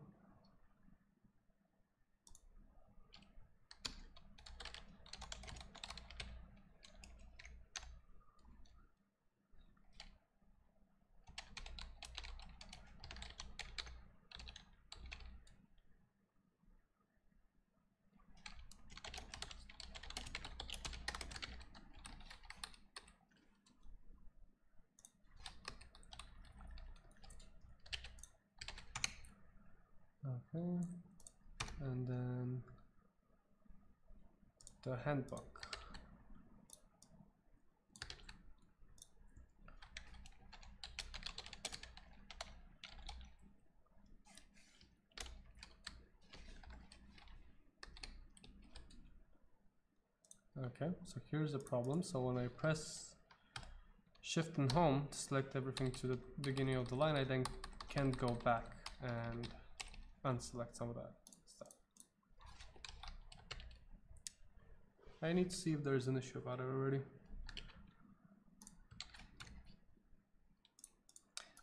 Okay, and then the handbook. Okay, so here's the problem. So when I press Shift and Home to select everything to the beginning of the line, I then can't go back and unselect some of that stuff. I need to see if there's an issue about it already.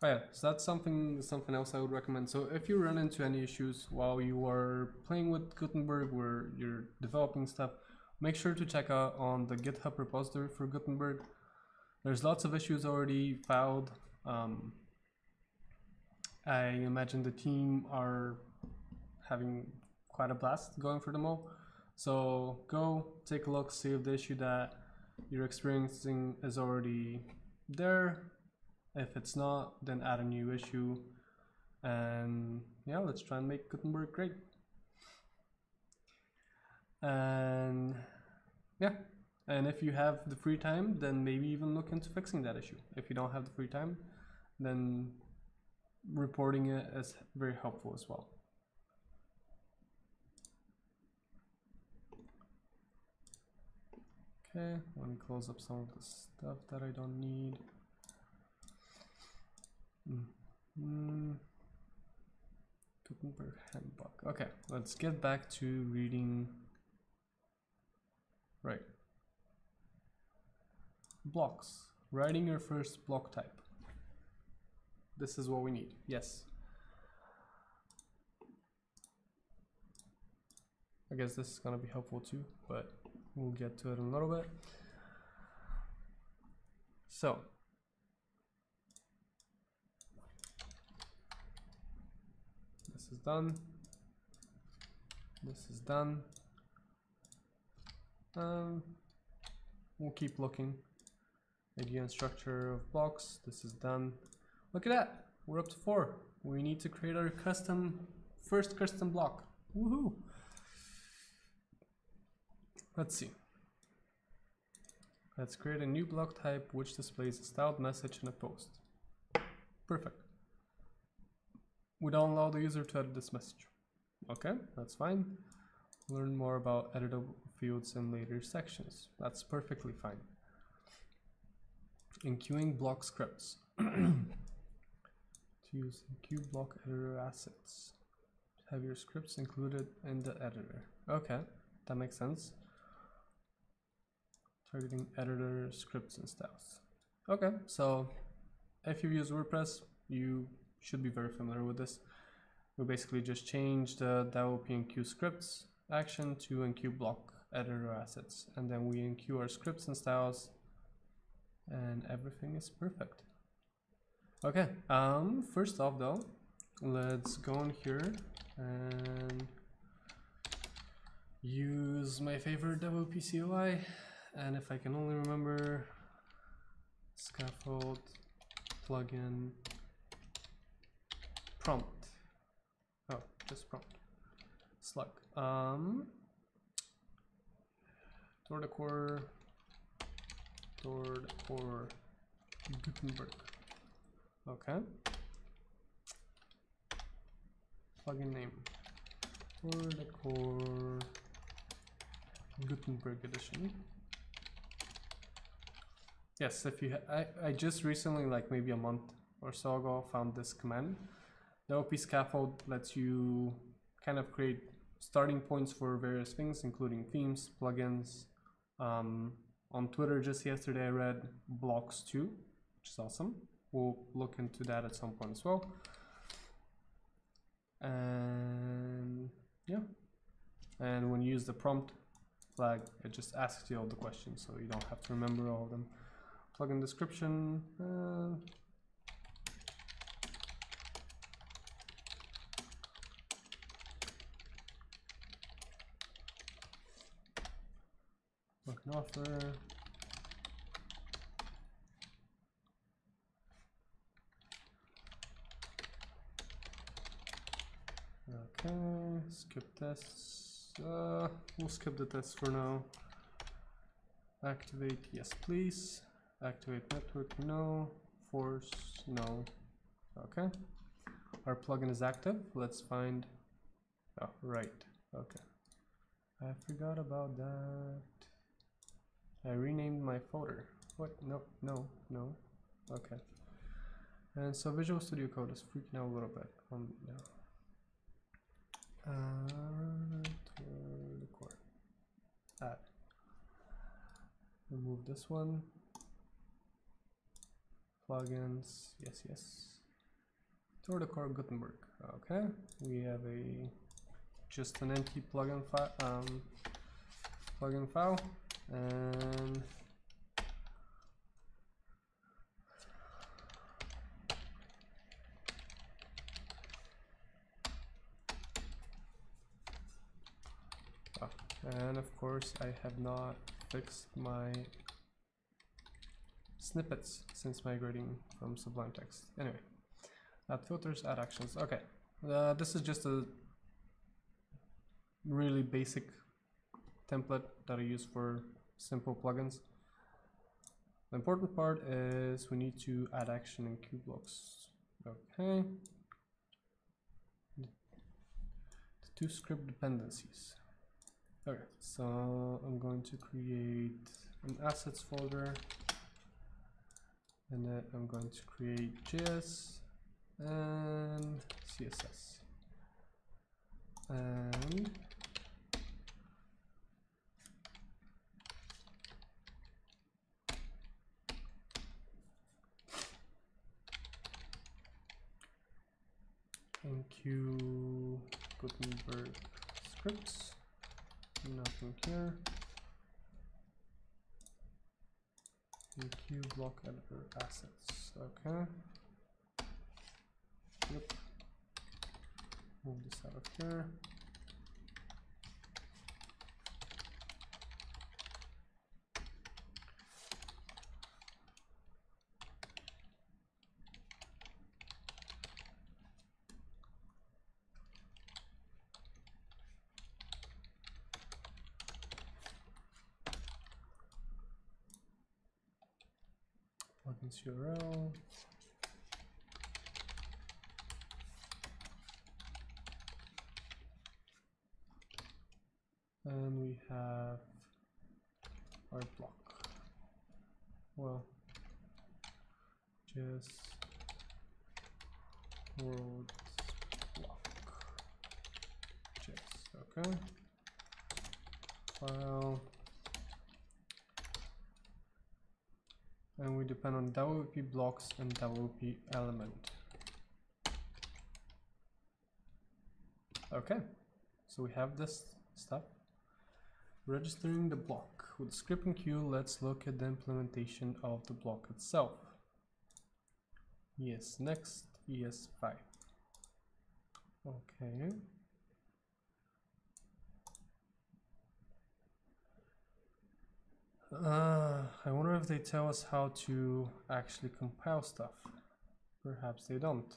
Oh yeah, so that's something else I would recommend. So if you run into any issues while you are playing with Gutenberg, where you're developing stuff, make sure to check out on the GitHub repository for Gutenberg. There's lots of issues already filed. I imagine the team are having quite a blast going through them all. So go take a look, see if the issue that you're experiencing is already there. If it's not, then add a new issue. And yeah, let's try and make Gutenberg great. And yeah, and if you have the free time, then maybe even look into fixing that issue. If you don't have the free time, then reporting it is very helpful as well. Okay, let me close up some of the stuff that I don't need. Gutenberg handbook. Okay, let's get back to reading. Right. Blocks. Writing your first block type. This is what we need. Yes. I guess this is gonna be helpful too, but we'll get to it in a little bit. So this is done. This is done. We'll keep looking. Idea and structure of blocks. This is done. Look at that. We're up to 4. We need to create our first custom block. Woohoo! Let's see. Let's create a new block type which displays a styled message in a post. Perfect. We don't allow the user to edit this message. Okay, that's fine. Learn more about editable fields in later sections. That's perfectly fine. Enqueuing block scripts. To use enqueue block editor assets. Have your scripts included in the editor. Okay, that makes sense. Targeting editor scripts and styles. Okay, so if you use WordPress, you should be very familiar with this. We basically just changed the WP enqueue scripts action to enqueue block editor assets, and then we enqueue our scripts and styles, and everything is perfect. Okay, first off though, let's go in here and use my favorite WP CLI. And if I can only remember, scaffold, plugin, prompt. Oh, just prompt. Slug. Door decor, Gutenberg. Okay. Plugin name. Door decor, Gutenberg edition. Yes, if you I just recently, like maybe a month or so ago, found this command. The OP scaffold lets you kind of create starting points for various things, including themes, plugins. On Twitter just yesterday I read blocks too, which is awesome. We'll look into that at some point as well. And yeah, and when you use the prompt flag, it just asks you all the questions, so you don't have to remember all of them. Plugin description. Plugin author. Okay, skip tests. We'll skip the tests for now. Activate, yes please. Activate network, no. Force, no. Okay. Our plugin is active. Let's find. Oh, right. Okay. I forgot about that. I renamed my folder. What? No, no, no. Okay. And so Visual Studio Code is freaking out a little bit. No. Record. Add. Remove this one. Plugins. Yes, yes. Store the core Gutenberg. Okay, we have just an empty plugin file, and of course I have not fixed my snippets since migrating from Sublime Text. Anyway, add filters, add actions. Okay, this is just a really basic template that I use for simple plugins. The important part is we need to add action in queue blocks. Okay. The two script dependencies. Okay, so I'm going to create an assets folder, and then I'm going to create JS and CSS, and enqueue Gutenberg scripts, nothing here. Enqueue block editor assets. Okay. Yep. Move this out of here. Plugins URL. And we have our block. Well, just world block. Just okay. File. And we depend on WP blocks and WP element. Okay, so we have this stuff. Registering the block. With script and queue, let's look at the implementation of the block itself. Yes, next, ES5. Okay. I wonder if they tell us how to actually compile stuff. Perhaps they don't.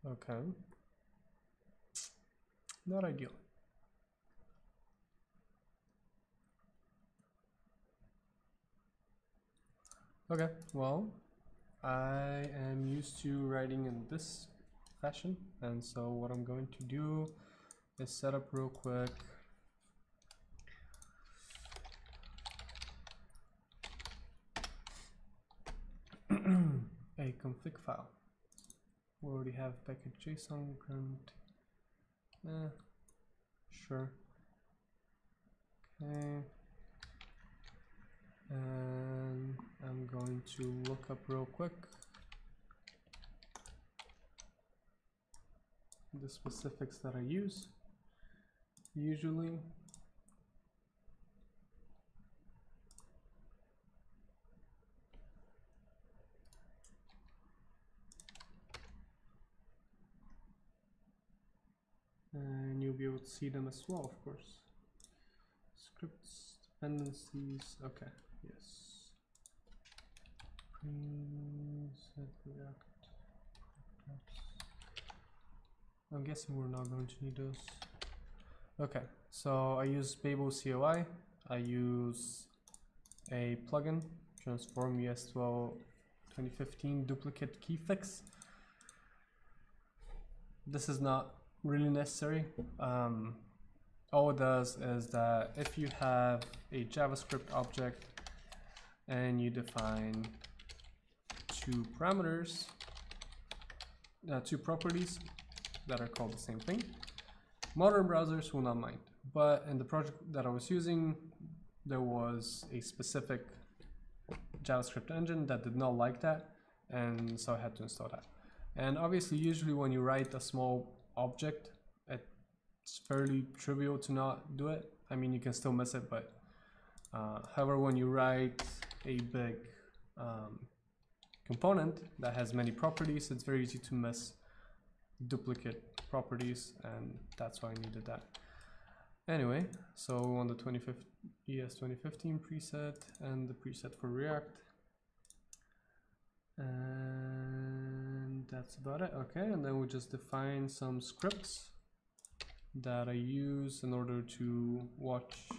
Okay. Not ideal. Okay, well, I am used to writing in this fashion, and so what I'm going to do is set up real quick a config file. We already have package.json grant. Sure. Okay. And I'm going to look up real quick the specifics that I use usually. And you'll be able to see them as well, of course. Scripts, dependencies, okay, yes. Preset React. I'm guessing we're not going to need those. Okay, so I use Babel CLI. I use a plugin, Transform ES12 2015 duplicate key fix. This is not really necessary. All it does is that if you have a JavaScript object and you define two parameters, two properties that are called the same thing, modern browsers will not mind. But in the project that I was using, there was a specific JavaScript engine that did not like that, and so I had to install that. And obviously, usually when you write a small object, it's fairly trivial to not do it. I mean, you can still miss it, but however, when you write a big component that has many properties, it's very easy to miss duplicate properties, and that's why I needed that. Anyway, so on the ES 2015 preset and the preset for React, and that's about it. Okay, and then we just define some scripts that I use in order to watch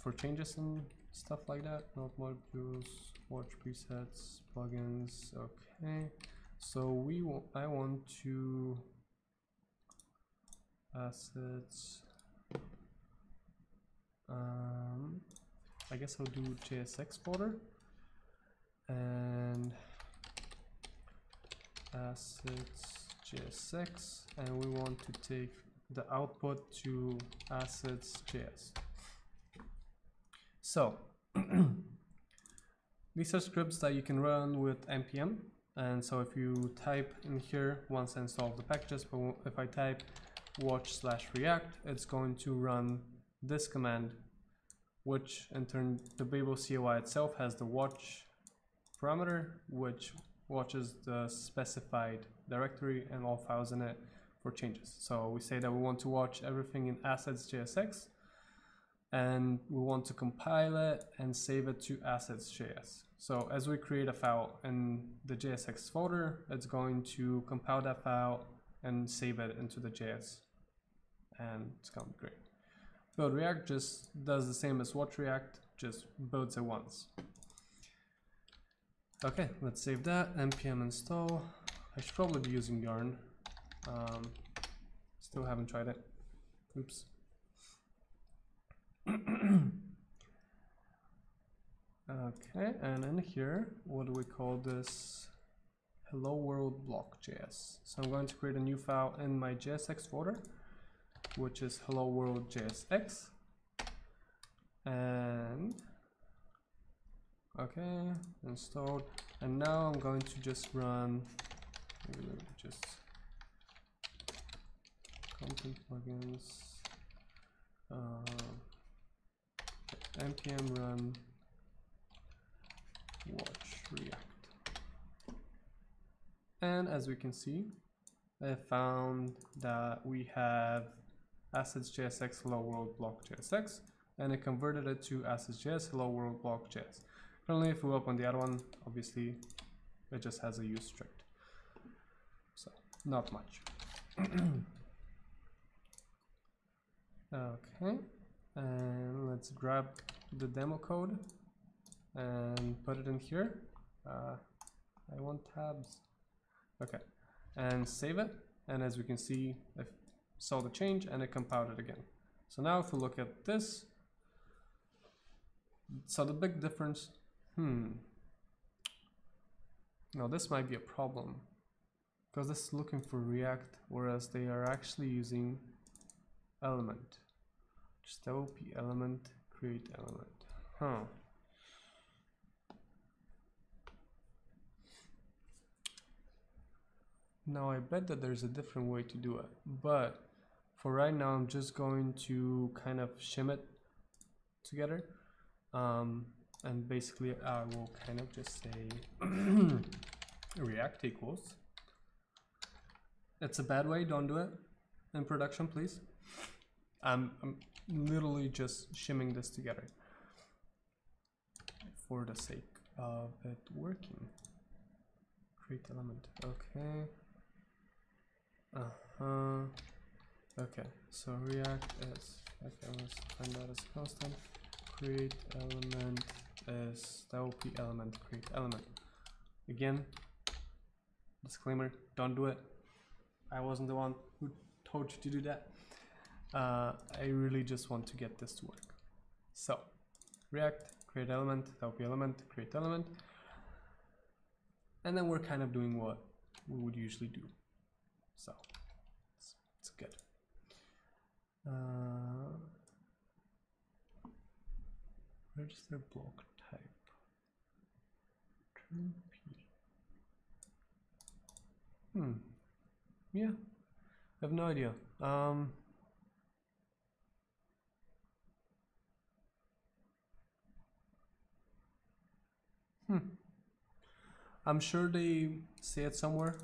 for changes and stuff like that. Not modules, watch presets, plugins. Okay, so I want to assets. I guess I'll do JSX folder and assets JSX, and we want to take the output to assets.js. So these are scripts that you can run with npm, and so if you type in here once I install the packages, but if I type watch/react, it's going to run this command, which in turn the Babel CLI itself has the watch parameter, which watches the specified directory and all files in it for changes. So we say that we want to watch everything in assets.jsx, and we want to compile it and save it to assets.js. So as we create a file in the JSX folder, it's going to compile that file and save it into the JS, and it's going to be great. Build React just does the same as watch React, just builds it once. Okay, let's save that. npm install. I should probably be using Yarn. Still haven't tried it. Oops. Okay, and in here, what do we call this? Hello world block.js. So I'm going to create a new file in my JSX folder, which is hello world JSX. And okay, installed. And now I'm going to just run just content plugins, npm run watch react. And as we can see, I found that we have assets.jsx hello world block.jsx, and it converted it to assets.js hello world block.js. Currently, if we open the other one, obviously it just has a use strict, so not much. Okay, and let's grab the demo code and put it in here. I want tabs. Okay, and save it. And as we can see, I saw the change and it compiled it again. So now if we look at this, so the big difference, now this might be a problem because this is looking for React, whereas they are actually using element. Just OP element, create element. Now I bet that there's a different way to do it, but for right now I'm just going to kind of shim it together, and basically I will kind of just say React equals. It's a bad way, don't do it in production, please. I'm literally just shimming this together for the sake of it working. Create element, okay. Okay, so React is, okay, let's find that as constant. Create element is the OP element, create element. Again, disclaimer, don't do it. I wasn't the one who told you to do that. I really just want to get this to work. So, React, create element, the OP element, create element. And then we're kind of doing what we would usually do. So it's good. Register block type. Turn Yeah, I have no idea. I'm sure they say it somewhere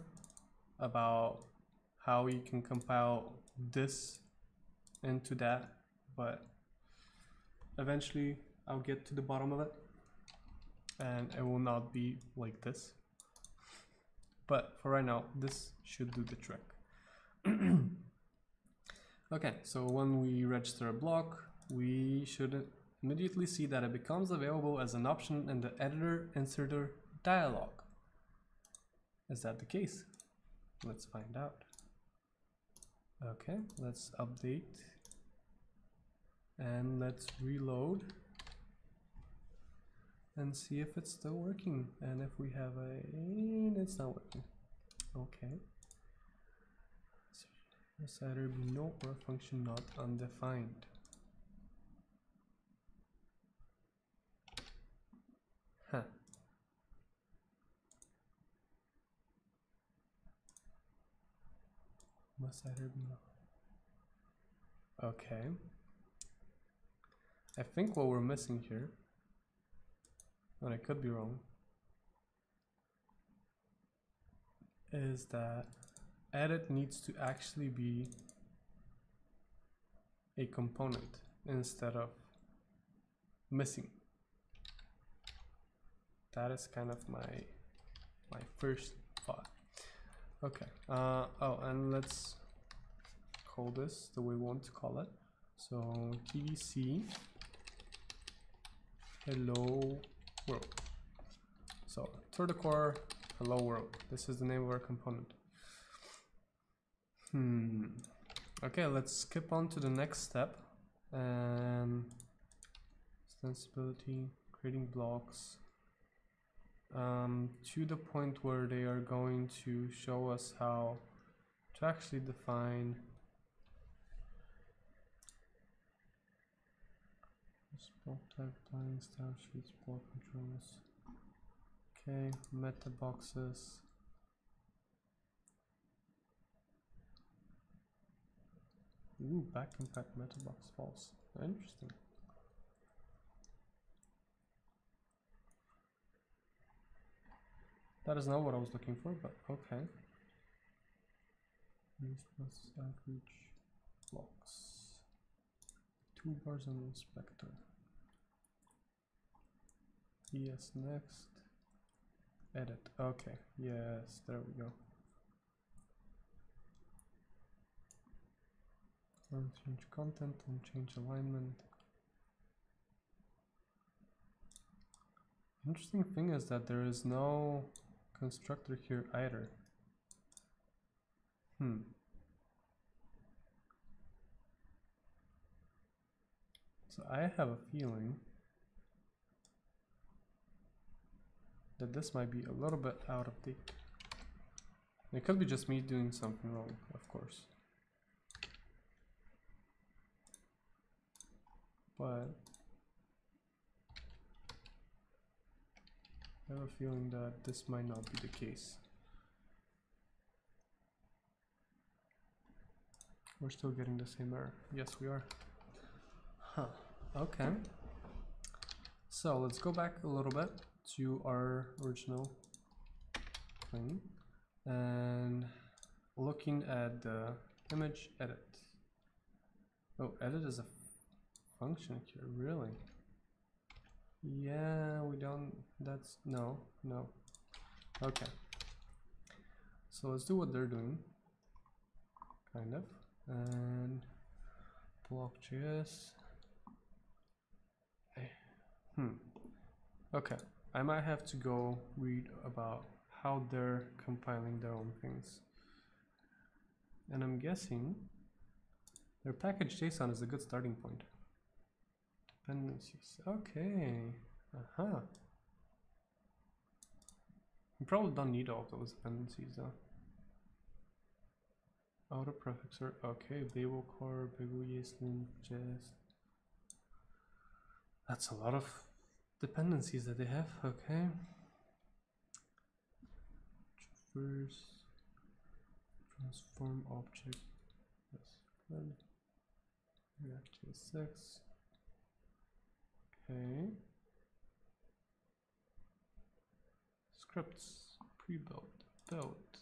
about how you can compile this into that, but eventually I'll get to the bottom of it and it will not be like this. But for right now, this should do the trick. Okay, so when we register a block, we should immediately see that it becomes available as an option in the editor inserter dialog. Is that the case? Let's find out. Okay, let's update and let's reload and see if it's still working. And if we have it's not working. Okay. Must either be no or a function not undefined. Huh. Must either be no. Okay. I think what we're missing here, and I could be wrong, is that edit needs to actually be a component instead of missing. That is kind of my first thought. Okay. Oh, and let's call this the way we want to call it. So TDC hello world. So to the core hello world. This is the name of our component. Okay, let's skip on to the next step. Extensibility, creating blocks. To the point where they are going to show us how to actually define block type, planning, style sheets, block controls. Okay, meta boxes. Ooh, back impact meta box false. Interesting. That is not what I was looking for, but okay. Use plus average blocks. Toolbars and inspector. Yes, next. Edit. Okay, yes, there we go. And change content and change alignment. Interesting thing is that there is no constructor here either. So I have a feeling that this might be a little bit out of date. It could be just me doing something wrong, of course. But I have a feeling that this might not be the case. We're still getting the same error. Yes, we are. Huh. Okay. So let's go back a little bit to our original thing and looking at the image edit. Oh, edit is a function here, really? Yeah, we don't, that's, no. Okay. So let's do what they're doing, kind of, and block.js. Okay, I might have to go read about how they're compiling their own things. And I'm guessing their package JSON is a good starting point. Dependencies, okay, You probably don't need all of those dependencies though. Auto prefixer, okay, Babel core, Babel Yeslin, JS. That's a lot of dependencies that they have, okay. Traverse. Transform object. Yes, good. React.js6. Okay. Scripts, pre-built, built.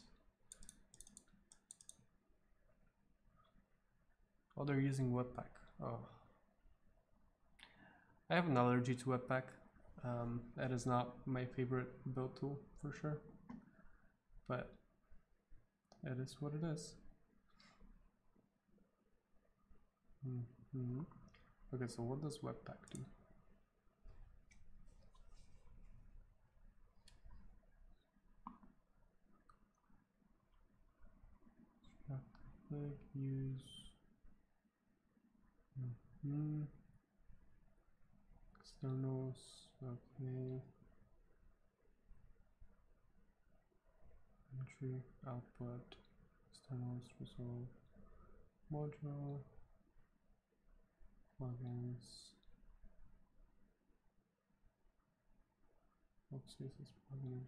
Oh, they're using Webpack. Oh. I have an allergy to Webpack. That is not my favorite build tool for sure. But it is what it is. Okay, so what does Webpack do? Click, use. Externals, okay. Entry, output, externals, resolve, module, plugins. CSS plugin.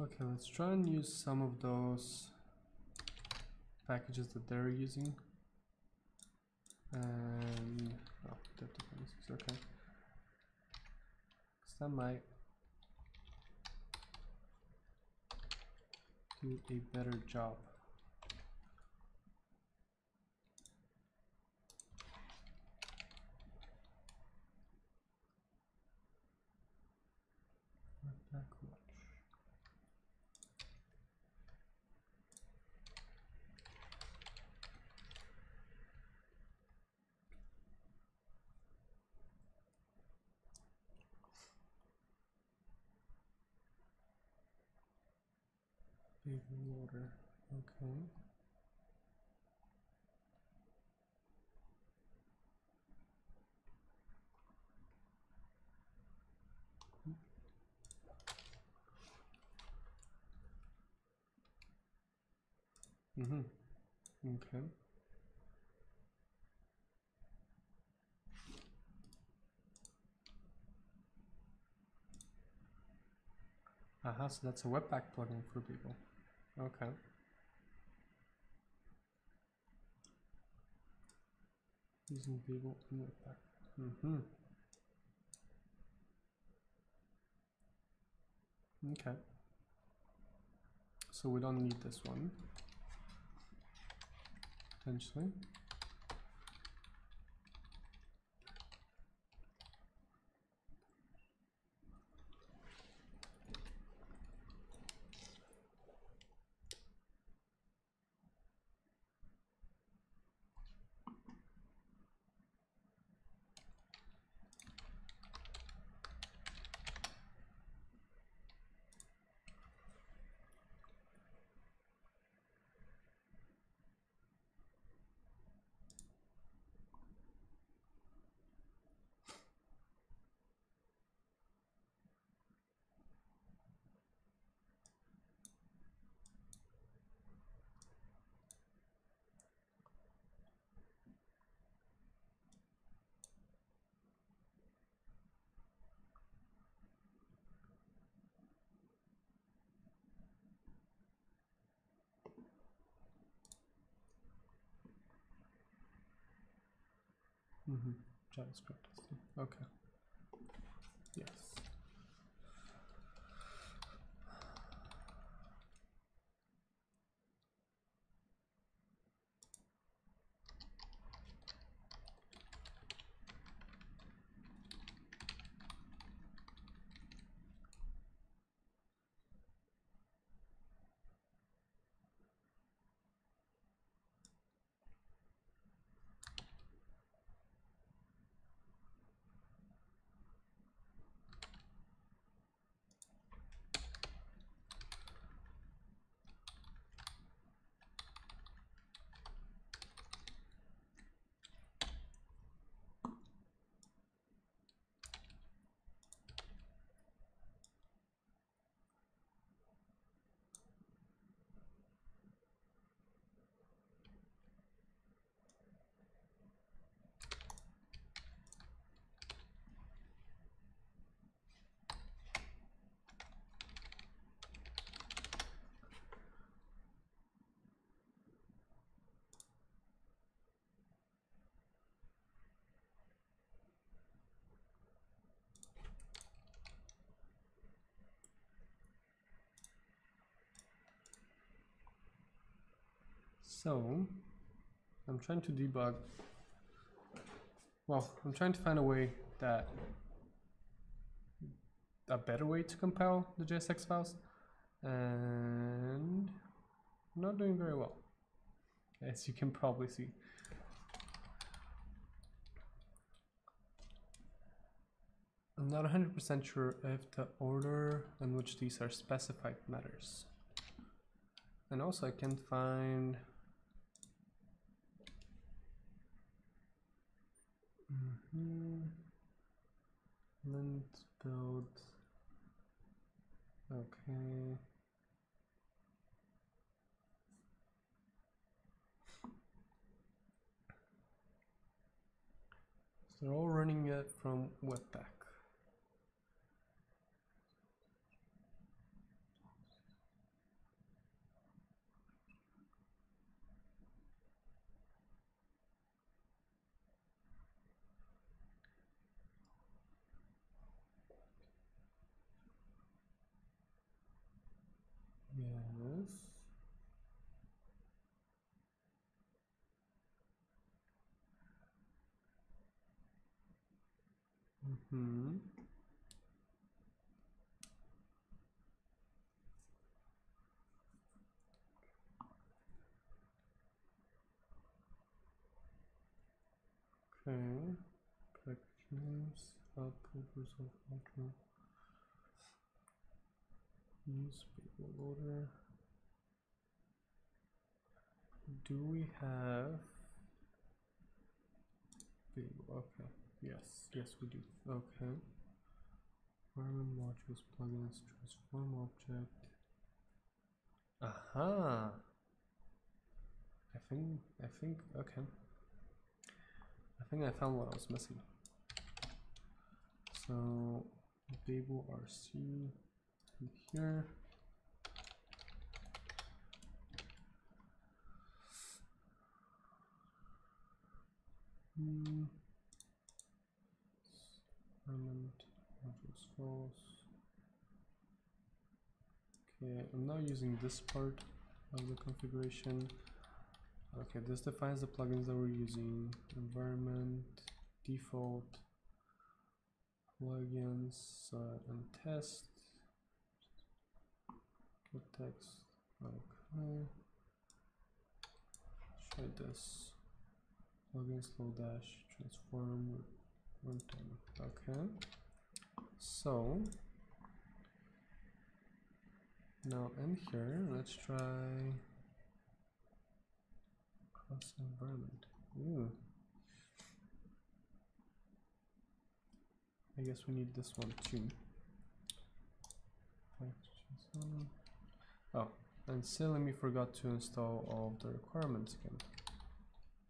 Okay, let's try and use some of those packages that they're using. And oh, dev dependencies, okay. Because that might do a better job. Water, okay. Okay. So that's a Webpack plugin for people. Okay. Using people in Webpack. Okay. So we don't need this one, potentially. JavaScript testing. Okay. Yes. So I'm trying to debug. Well, I'm trying to find a way a better way to compile the JSX files, and I'm not doing very well, as you can probably see. I'm not 100% sure if the order in which these are specified matters. And also I can't find lint build. Okay. So they're all running it from Webpack. Yes. Okay. Package names, output result output. Use paper loader. Do we have paper? Okay. Yes we do. Okay. Environment modules, plugins, transform object. Aha. I think okay. I think I found what I was missing. So Babel RC in here. Environment modules false. Okay, I'm now using this part of the configuration. Okay, this defines the plugins that we're using. Environment, default, plugins, and test. Get text. Okay. Try this. Plugins, slow dash, transform, runtime. Okay. So now in here, let's try cross environment. Ooh. I guess we need this one too. Oh, and silly me forgot to install all the requirements again.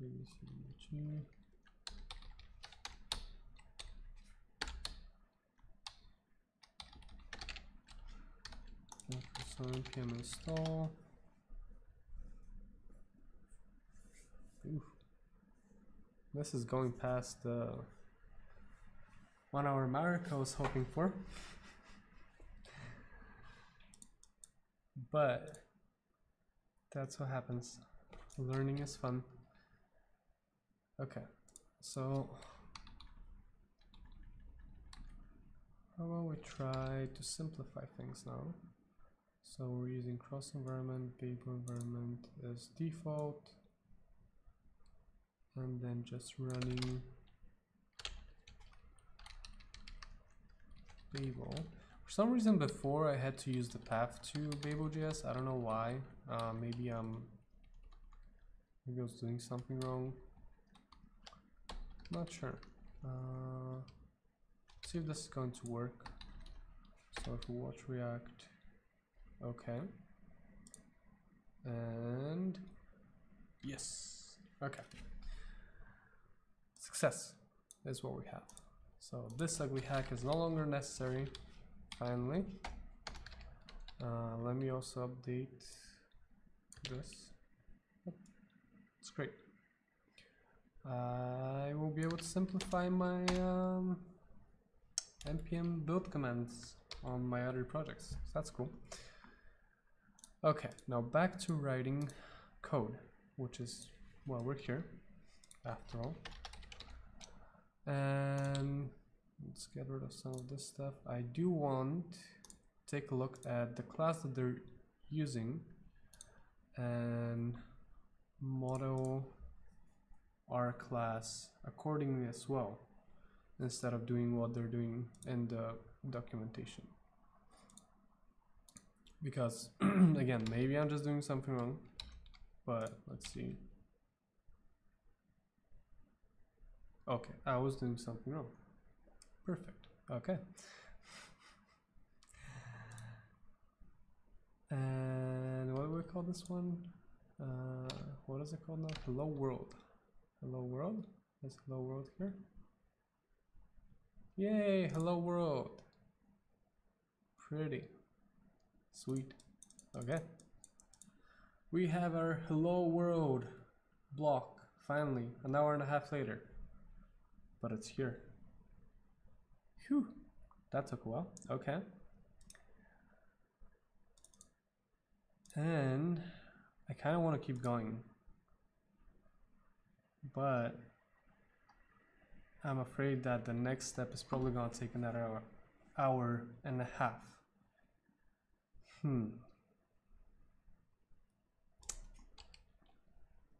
ABCG. So npm install. Oof. This is going past the 1 hour mark I was hoping for. But that's what happens. Learning is fun. Okay, so how about we try to simplify things now? So we're using cross environment, Babel environment as default, and then just running Babel. For some reason before I had to use the path to Babel.js. I don't know why. Maybe I was doing something wrong. Not sure. See if this is going to work. So if we watch React, okay, and yes, okay, success is what we have. So this ugly hack is no longer necessary. Finally, let me also update this. It's great. I will be able to simplify my npm build commands on my other projects. So that's cool. Okay, now back to writing code. which is, well, we're here after all. And let's get rid of some of this stuff. I do want to take a look at the class that they're using and model our class accordingly as well, instead of doing what they're doing in the documentation. Because again, maybe I'm just doing something wrong, but let's see. Okay, I was doing something wrong. Perfect. Okay. And what do we call this one? What is it called now? Hello world. Hello world? Is hello world here? Yay, hello world. Pretty. Sweet. Okay. We have our hello world block, finally, an hour and a half later. But it's here. Phew, that took a while. Okay. And I kind of want to keep going, but I'm afraid that the next step is probably going to take another hour and a half. I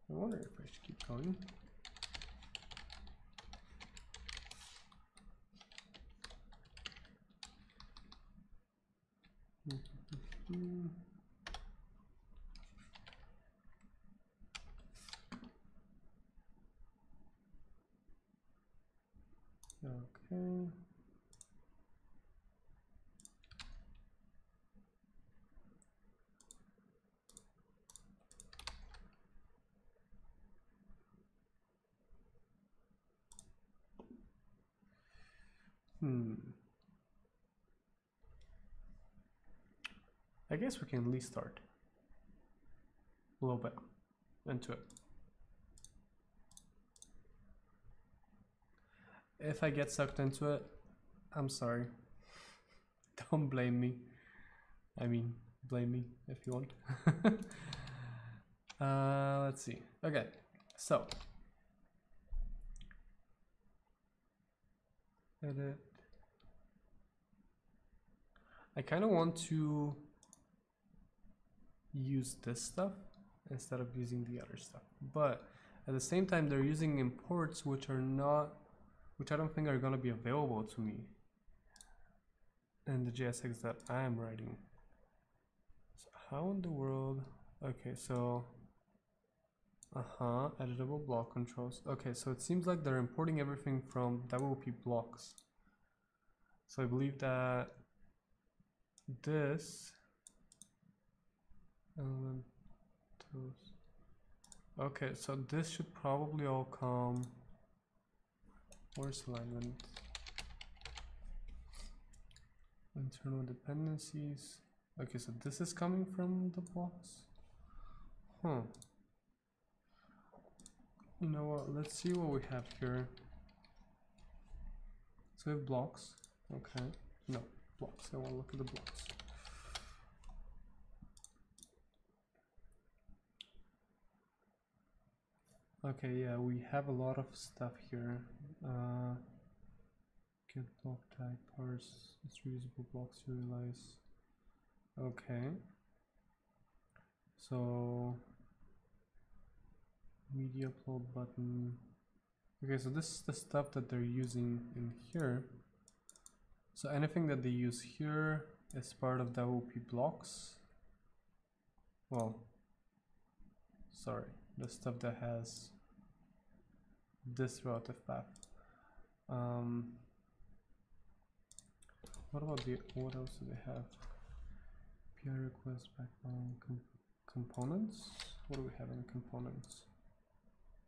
wonder if I should keep going. Okay. I guess we can at least start a little bit into it. If I get sucked into it, I'm sorry. Don't blame me. I mean, blame me if you want. Let's see. Okay, so edit. I kind of want to use this stuff instead of using the other stuff, but at the same time they're using imports which I don't think are going to be available to me in the JSX that I am writing. So how in the world? Okay, so editable block controls. Okay, so it seems like they're importing everything from WP blocks. So I believe that this element, okay, so this should probably all come. Where's alignment? Internal dependencies. Okay, so this is coming from the blocks. You know what? Let's see what we have here. So we have blocks. Okay. No, blocks. I want to look at the blocks. Okay, yeah, we have a lot of stuff here. Get block type, parse, it's reusable blocks, serialize. Okay. So media upload button. Okay, so this is the stuff that they're using in here. So anything that they use here is part of WP blocks. Well, sorry, the stuff that has this relative path. What about what else do they have? PI request background components. What do we have in components?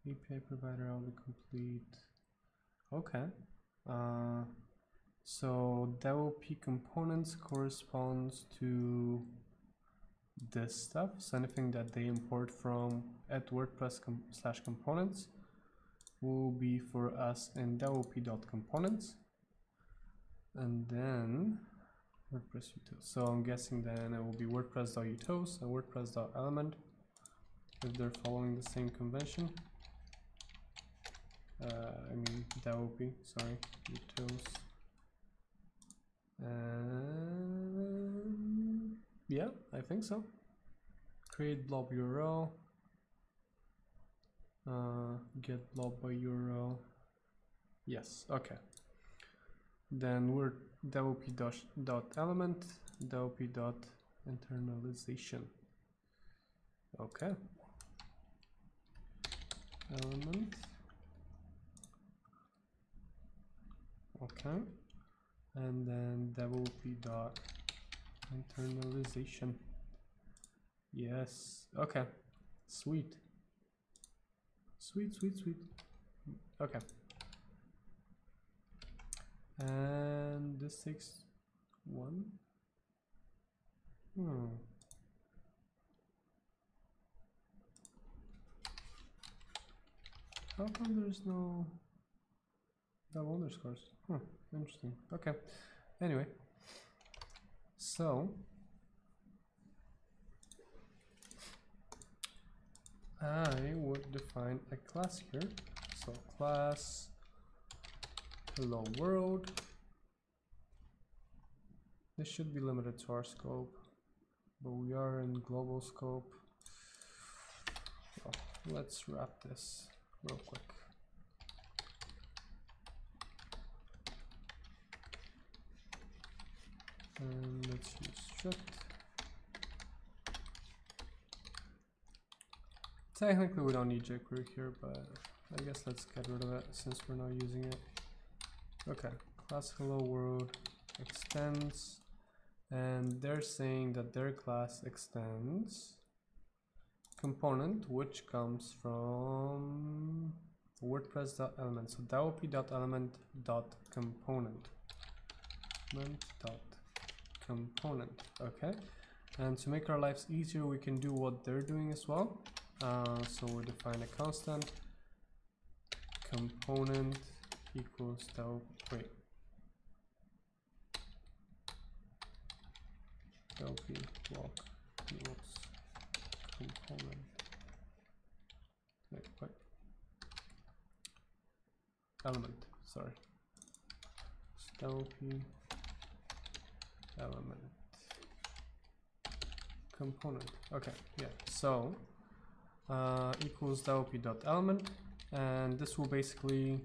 API provider autocomplete. Okay. So WP components corresponds to this stuff. So anything that they import from at WordPress / components will be for us in WP.components. And then WordPress utils. So I'm guessing then it will be WordPress.utils and WordPress.element. if they're following the same convention. I mean that would be, sorry, utils. Yeah, I think so. Create blob URL, get blob by URL. Yes, okay. Then we're wp.element, wp.internalization. Okay. Element. Okay. And then wp.internalization. Yes. Okay. Sweet. Sweet, sweet, sweet. Okay. And this takes one. How come there's no double underscores? Interesting. Okay. Anyway, so I would define a class here. So class hello world. This should be limited to our scope, but we are in global scope. Oh, let's wrap this real quick. And let's use strict. Technically we don't need jQuery here, but I guess let's get rid of it since we're not using it. Okay, class hello world extends, and they're saying that their class extends component, which comes from WordPress.element. So wp.element.component. Component. Okay, and to make our lives easier, we can do what they're doing as well. So we define a constant component equals wp block equals component. Wait, what? Element. Sorry. wp element component. Okay, yeah. So equals wp.element, and this will basically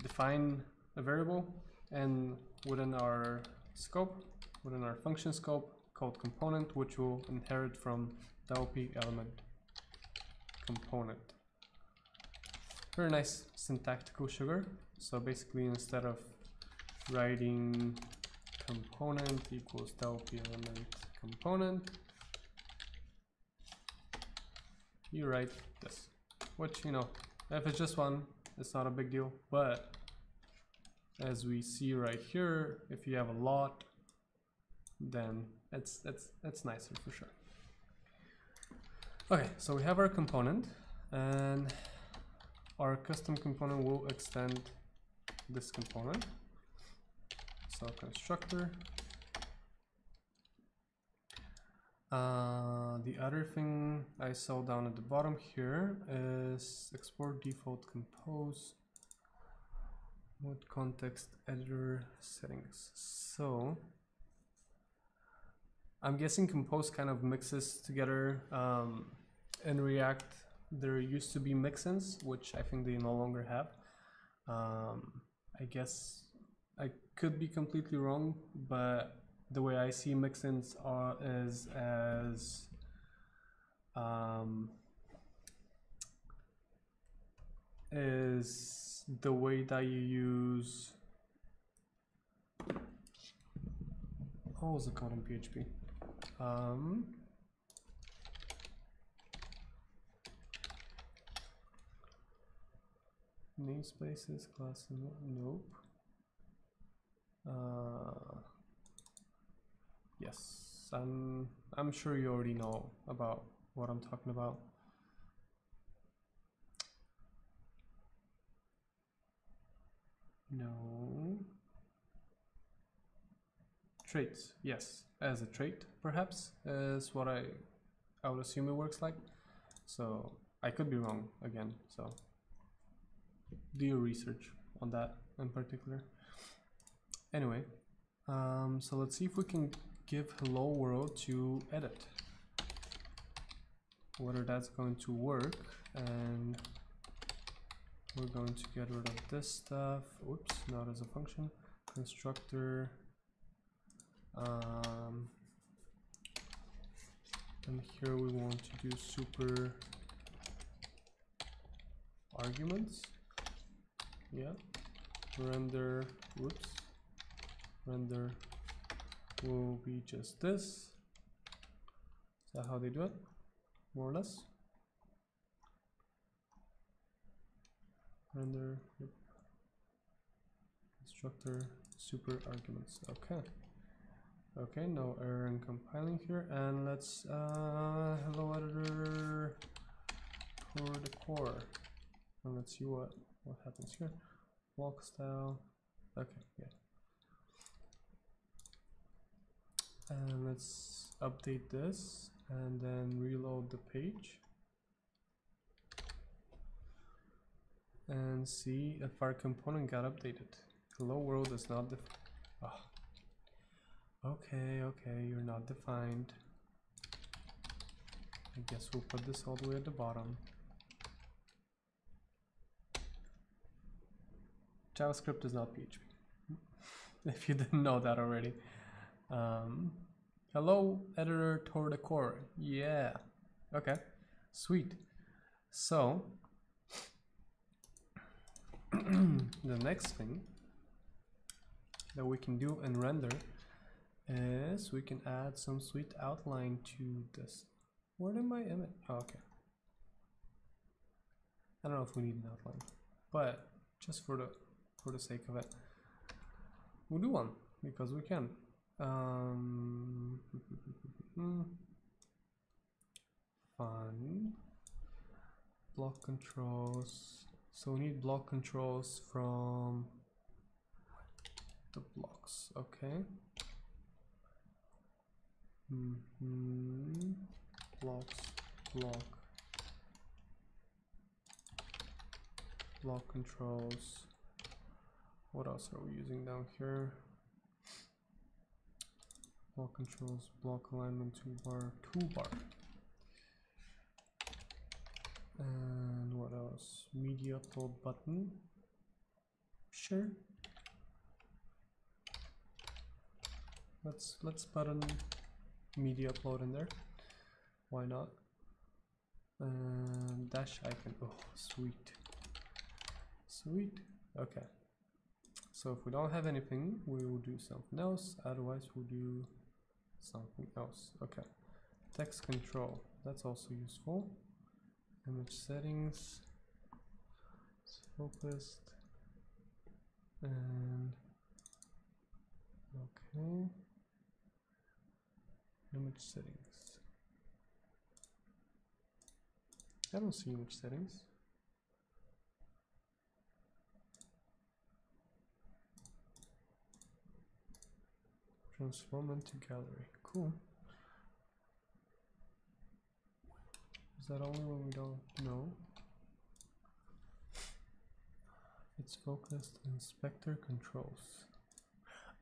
define a variable, and within our scope, within our function scope, called component, which will inherit from wp element component. Very nice syntactical sugar. So basically, instead of writing component equals wp element component, you write this, which, you know, if it's just one, it's not a big deal, but as we see right here, if you have a lot, then it's nicer for sure. Okay, so we have our component, and our custom component will extend this component. So constructor. The other thing I saw down at the bottom here is export default compose with context editor settings. So I'm guessing compose kind of mixes together. In React, there used to be mixins, which I think they no longer have. I guess I could be completely wrong, but the way I see mixins is as is the way that you use, what was it called in PHP? Namespaces, classes, nope. Yes, I'm sure you already know about what I'm talking about. No. Traits, yes, as a trait perhaps is what I I would assume it works like. So I could be wrong again, so do your research on that in particular. Anyway, so let's see if we can give hello world to edit, whether that's going to work. And we're going to get rid of this stuff. Oops, not as a function. Constructor. And here we want to do super arguments. Yeah. Render, whoops. Render will be just this. Is that how they do it? More or less. Render, yep. Constructor, super arguments. Okay. Okay, no error in compiling here. And let's hello editor for the core. And let's see what happens here. Block style. Okay, yeah. And let's update this and then reload the page and see if our component got updated. Hello world is not defined. Oh. Okay, you're not defined. I guess we'll put this all the way at the bottom. JavaScript is not PHP. If you didn't know that already. Hello editor toward the core. Yeah. Okay. Sweet. So the next thing that we can do in render is we can add some sweet outline to this. Where did my image? Oh, okay. I don't know if we need an outline, but just for the sake of it, we'll do one because we can. Fun. Block controls. So we need block controls from the blocks. Okay. Blocks, block controls. What else are we using down here? Block controls, block alignment toolbar. And what else? Media upload button. Sure. Let's button media upload in there. Why not? Dash icon. Oh, sweet. Sweet. Okay. So if we don't have anything, we will do something else. Otherwise, we'll do something else. Okay. Text control. That's also useful. Image settings. It's focused. And okay. Image settings. I don't see image settings. Transform into gallery. Cool. Is that only when we don't know? It's focused. Inspector controls.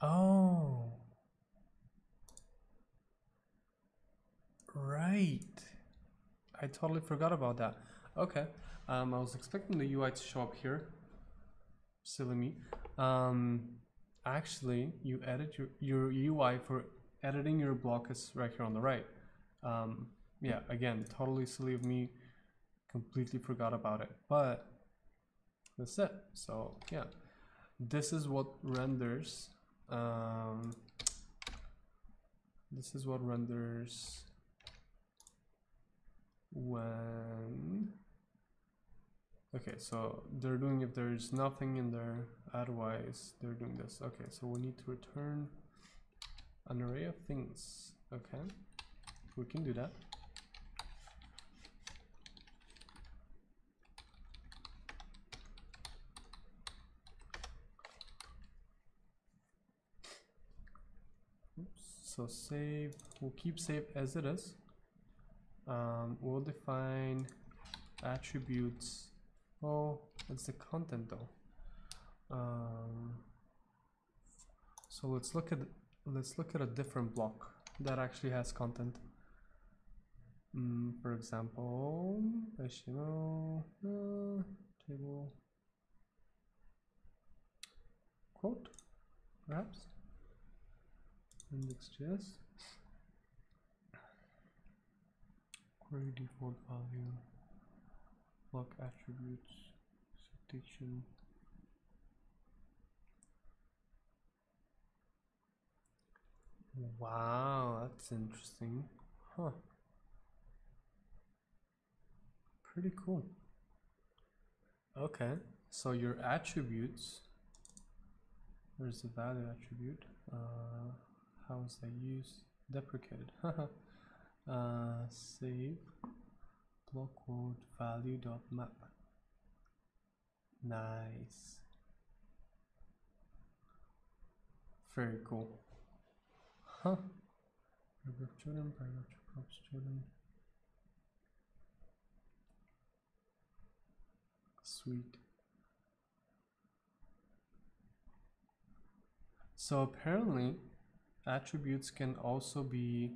Oh. Right. I totally forgot about that. Okay. I was expecting the UI to show up here. Silly me. Actually, you edit your UI for editing your block is right here on the right. Yeah, again, totally silly of me. Completely forgot about it. But that's it. So yeah, this is what renders. This is what renders when. Okay, so they're doing if there's nothing in there, otherwise they're doing this. Okay, so we need to return an array of things. Okay, we can do that. Oops. So save, we'll keep save as it is. We'll define attributes. Oh, it's the content though. So let's look at a different block that actually has content. For example, HTML table quote, perhaps index.js query default value block attributes citation. Wow, that's interesting. Huh. Pretty cool. Okay, so your attributes, there's the value attribute. How is that used? Deprecated. Save block quote value dot map. Nice. Very cool. Huh. Paragraph children, paragraph props children. Sweet. So apparently attributes can also be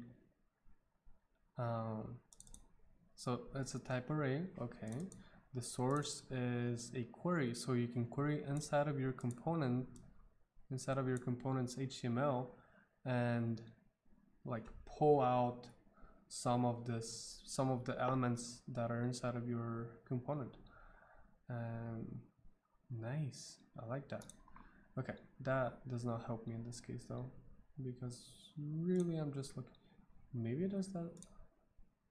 so it's a type array. Okay, the source is a query, so you can query inside of your component, inside of your component's HTML, and like pull out some of the elements that are inside of your component. Nice, I like that. Okay, that does not help me in this case though, because really I'm just looking. Maybe it does that.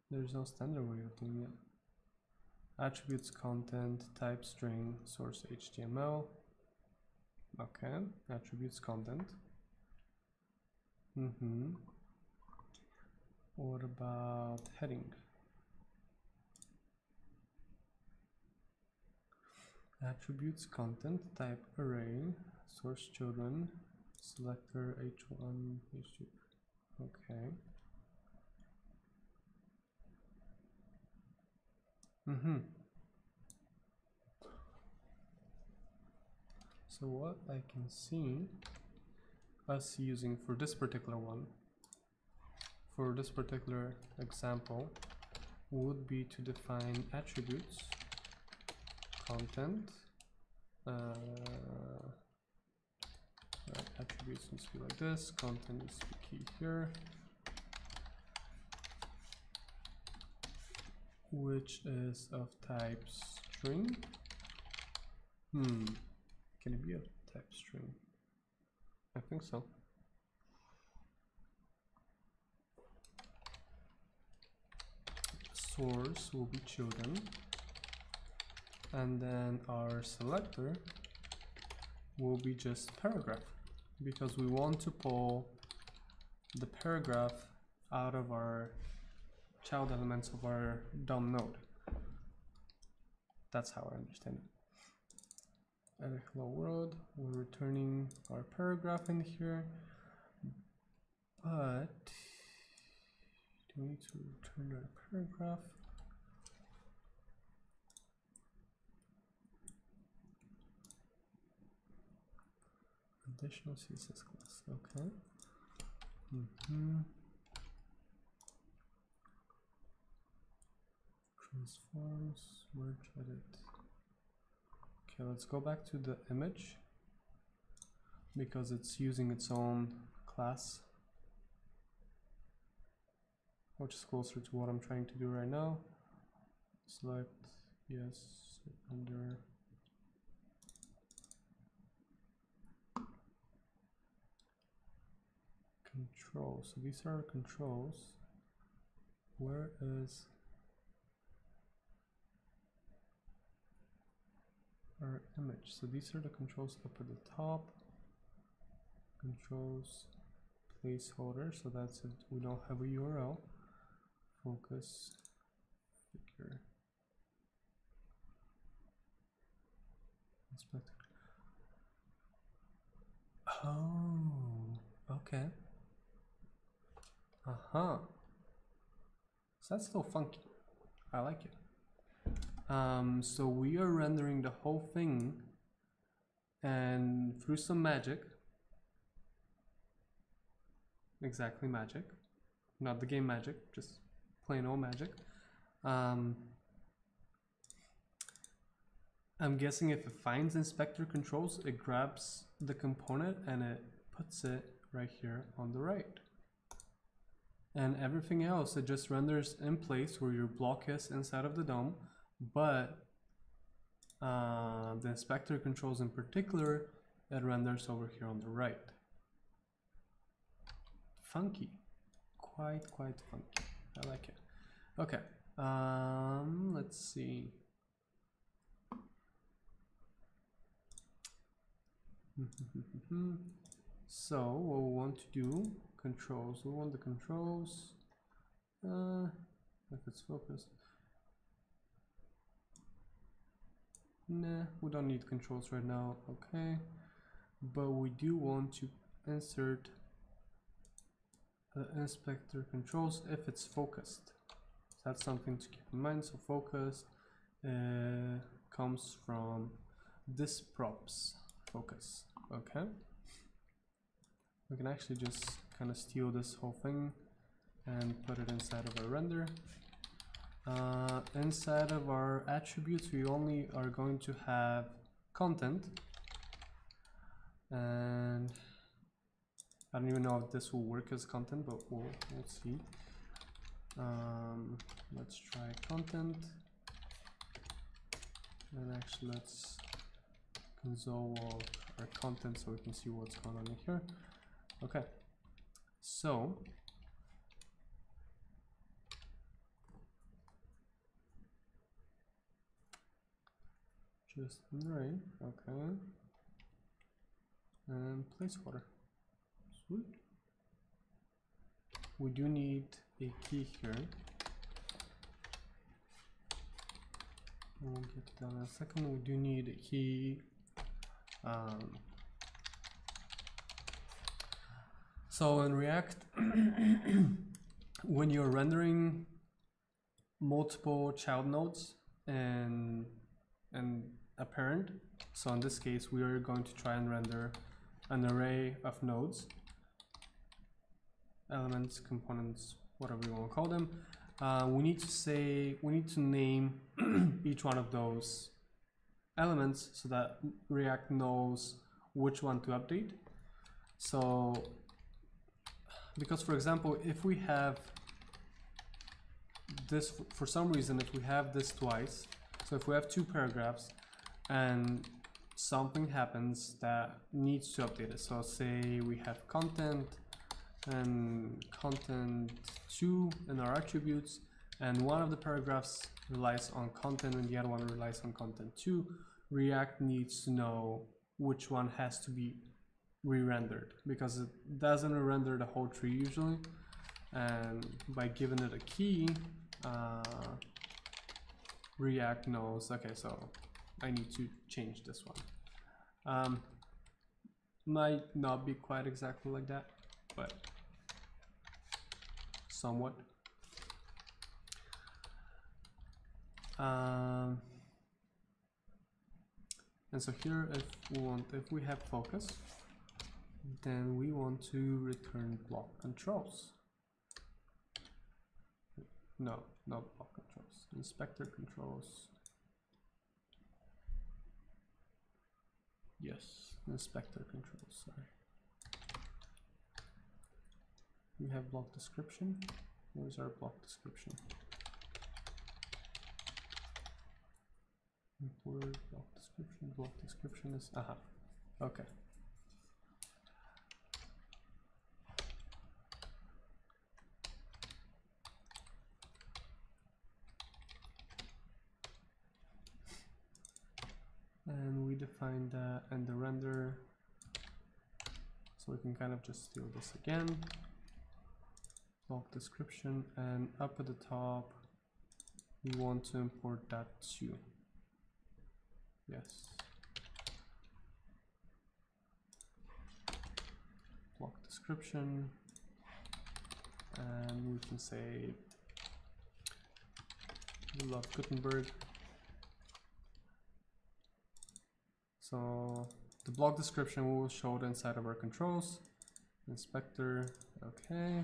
There's no standard way of doing it. Attributes, content, type string, source HTML. Okay, attributes, content. What about heading? Attributes, content, type array, source children, selector h1, h2. Okay. So what I can see us using for this particular one, for this particular example, would be to define attributes, content, attributes needs to be like this, content needs to be key here, which is of type string. Can it be of type string? I think so. Source will be children, and then our selector will be just paragraph, because we want to pull the paragraph out of our child elements of our DOM node. That's how I understand it. At a hello world, we're returning our paragraph in here, but do we need to return our paragraph? Additional CSS class, okay. Transforms, merge, edit. Okay, let's go back to the image because it's using its own class, which is closer to what I'm trying to do right now. Select yes under controls. So these are our controls. Where is our image? So these are the controls up at the top. Controls placeholder, so that's it. We don't have a URL. Focus figure. Inspector. Oh, okay. So that's still funky. I like it. So we are rendering the whole thing, and through some magic, exactly magic, not the game magic, just plain old magic. I'm guessing if it finds inspector controls, it grabs the component and it puts it right here on the right. And everything else, it just renders in place where your block is inside of the DOM, but the inspector controls in particular, it renders over here on the right. Funky, quite funky. I like it. Okay, let's see. So what we want to do, controls, we want the controls, if it's focused. Nah, we don't need controls right now, okay. But we do want to insert the inspector controls if it's focused. So that's something to keep in mind. So focus comes from this props focus, okay. We can actually just kind of steal this whole thing and put it inside of our render. Inside of our attributes, we only are going to have content, and I don't even know if this will work as content, but we'll see. Let's try content, and actually let's console log our content so we can see what's going on in here. Okay, so just an array, okay, and placeholder. Sweet. We do need a key here. We'll get to that in a second. We do need a key. So in React, when you're rendering multiple child nodes and a parent, so in this case we are going to try and render an array of nodes, elements, components, whatever you want to call them. We need to name each one of those elements so that React knows which one to update. So because, for example, if we have this, for some reason, if we have this twice, so if we have two paragraphs and something happens that needs to update it, so say we have content and content 2 in our attributes, and one of the paragraphs relies on content and the other one relies on content 2, React needs to know which one has to be re-rendered, because it doesn't re-render the whole tree usually, and by giving it a key, React knows, okay, so I need to change this one. Might not be quite exactly like that, but somewhat. And so here, if we have focus, then we want to return block controls. No, not block controls. Inspector controls. Yes, inspector controls, sorry. We have block description. Where's our block description? Import block description. Block description is okay. And we define that and the render, so we can kind of just steal this again. Block description, and up at the top we want to import that too. Yes. Block description, and we can say We love Gutenberg. So the block description will show it inside of our controls. Inspector, okay,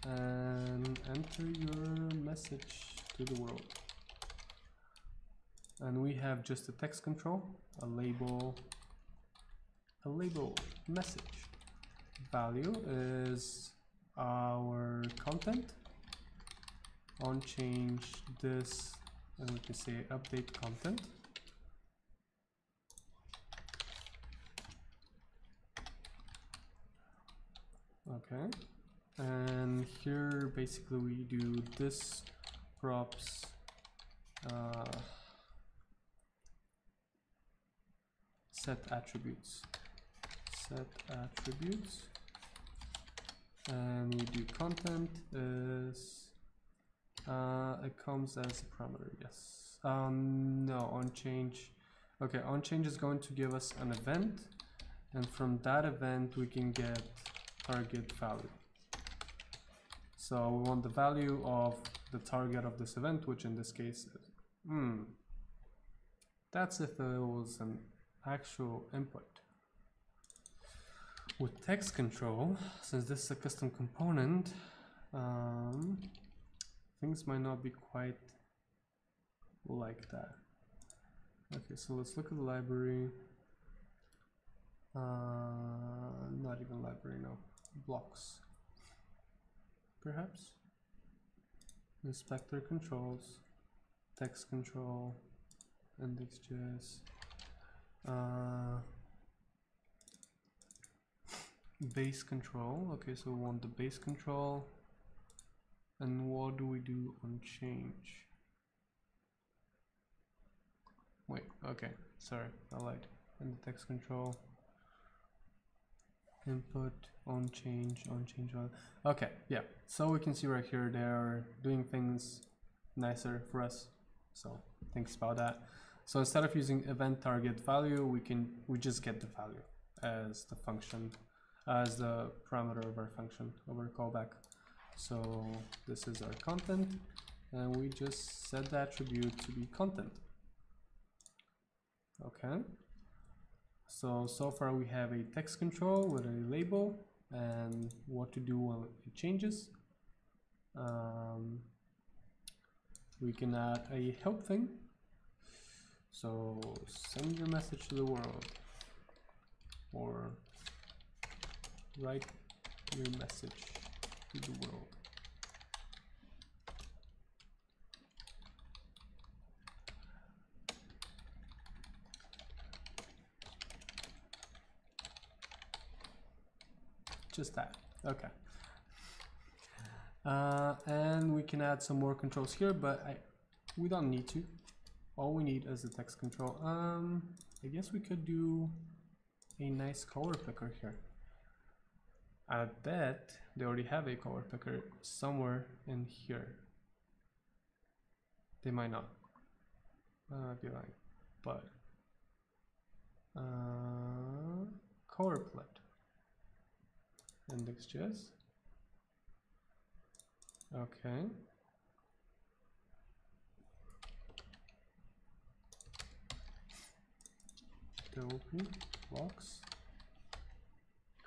and enter your message to the world. And we have just a text control, a label message. Value is our content. On change this, and we can say update content. Okay, and here basically we do this props set attributes, and we do content is it comes as a parameter, yes. No, on change. Okay, on change is going to give us an event, and from that event we can get target value. So we want the value of the target of this event, which in this case is, that's if it was an actual input. With text control, since this is a custom component, things might not be quite like that. Okay, so let's look at the library. Not even library, no. Blocks. Perhaps. Inspector controls, text control, index.js. Base control. Okay, so we want the base control. And what do we do on change? Wait, okay, sorry, I lied. And the text control. Input, on change. Okay, yeah, so we can see right here they're doing things nicer for us, so thanks about that. So instead of using event target value, we just get the value as the function, as the parameter of our function, of our callback. So this is our content, and we just set the attribute to be content. Okay. So far we have a text control with a label and what to do when it changes. We can add a help thing. So send your message to the world, or write your message to the world. Just that, okay. And we can add some more controls here, but we don't need to. All we need is the text control. I guess we could do a nice color picker here. I bet they already have a color picker somewhere in here. They might not. I'd be lying, but color palette. Index.js. Okay. WP blocks.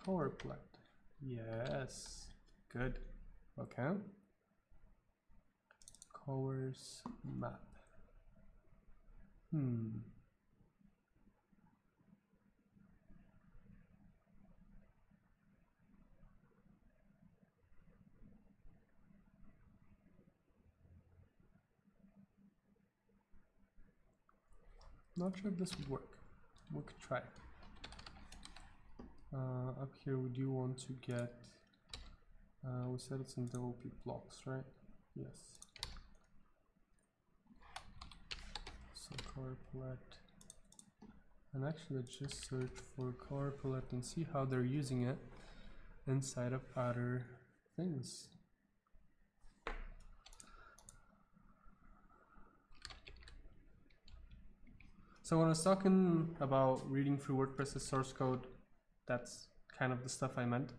Color palette. Yes. Good. Okay. Colors map. Not sure if this would work. We could try. Up here we do want to get, we said it's in WP blocks, right? Yes. So color palette. And actually let's just search for color palette and see how they're using it inside of other things. So when I was talking about reading through WordPress's source code, that's kind of the stuff I meant.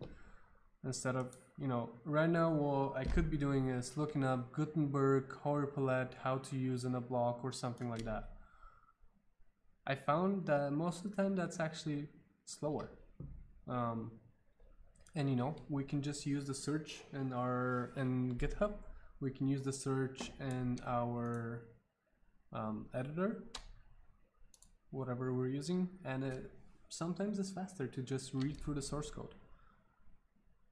instead of, you know, right now what I could be doing is looking up Gutenberg color palette, how to use in a block or something like that. I found that most of the time that's actually slower. And you know, we can just use the search in GitHub. We can use the search in our editor, whatever we're using, and sometimes it's faster to just read through the source code.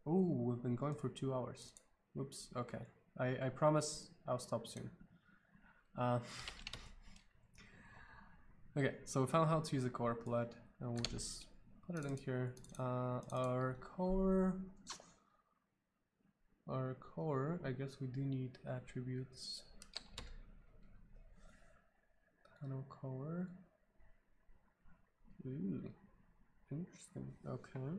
Oh, we've been going for 2 hours. Oops, okay. I promise I'll stop soon. Okay, so we found how to use a color palette, and we'll just put it in here. Our color, I guess we do need attributes. Panel color. Ooh, interesting. Okay.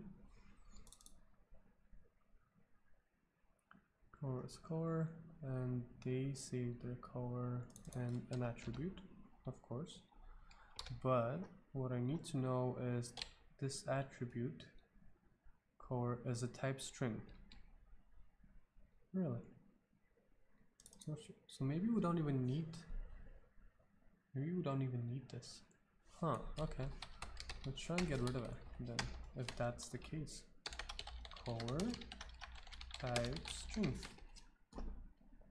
Color is color, and they save their color and an attribute, of course. But what I need to know is this attribute color is a type string. Really? So maybe we don't even need. Maybe we don't even need this. Huh? Okay. Let's try and get rid of it then, if that's the case. Color type string.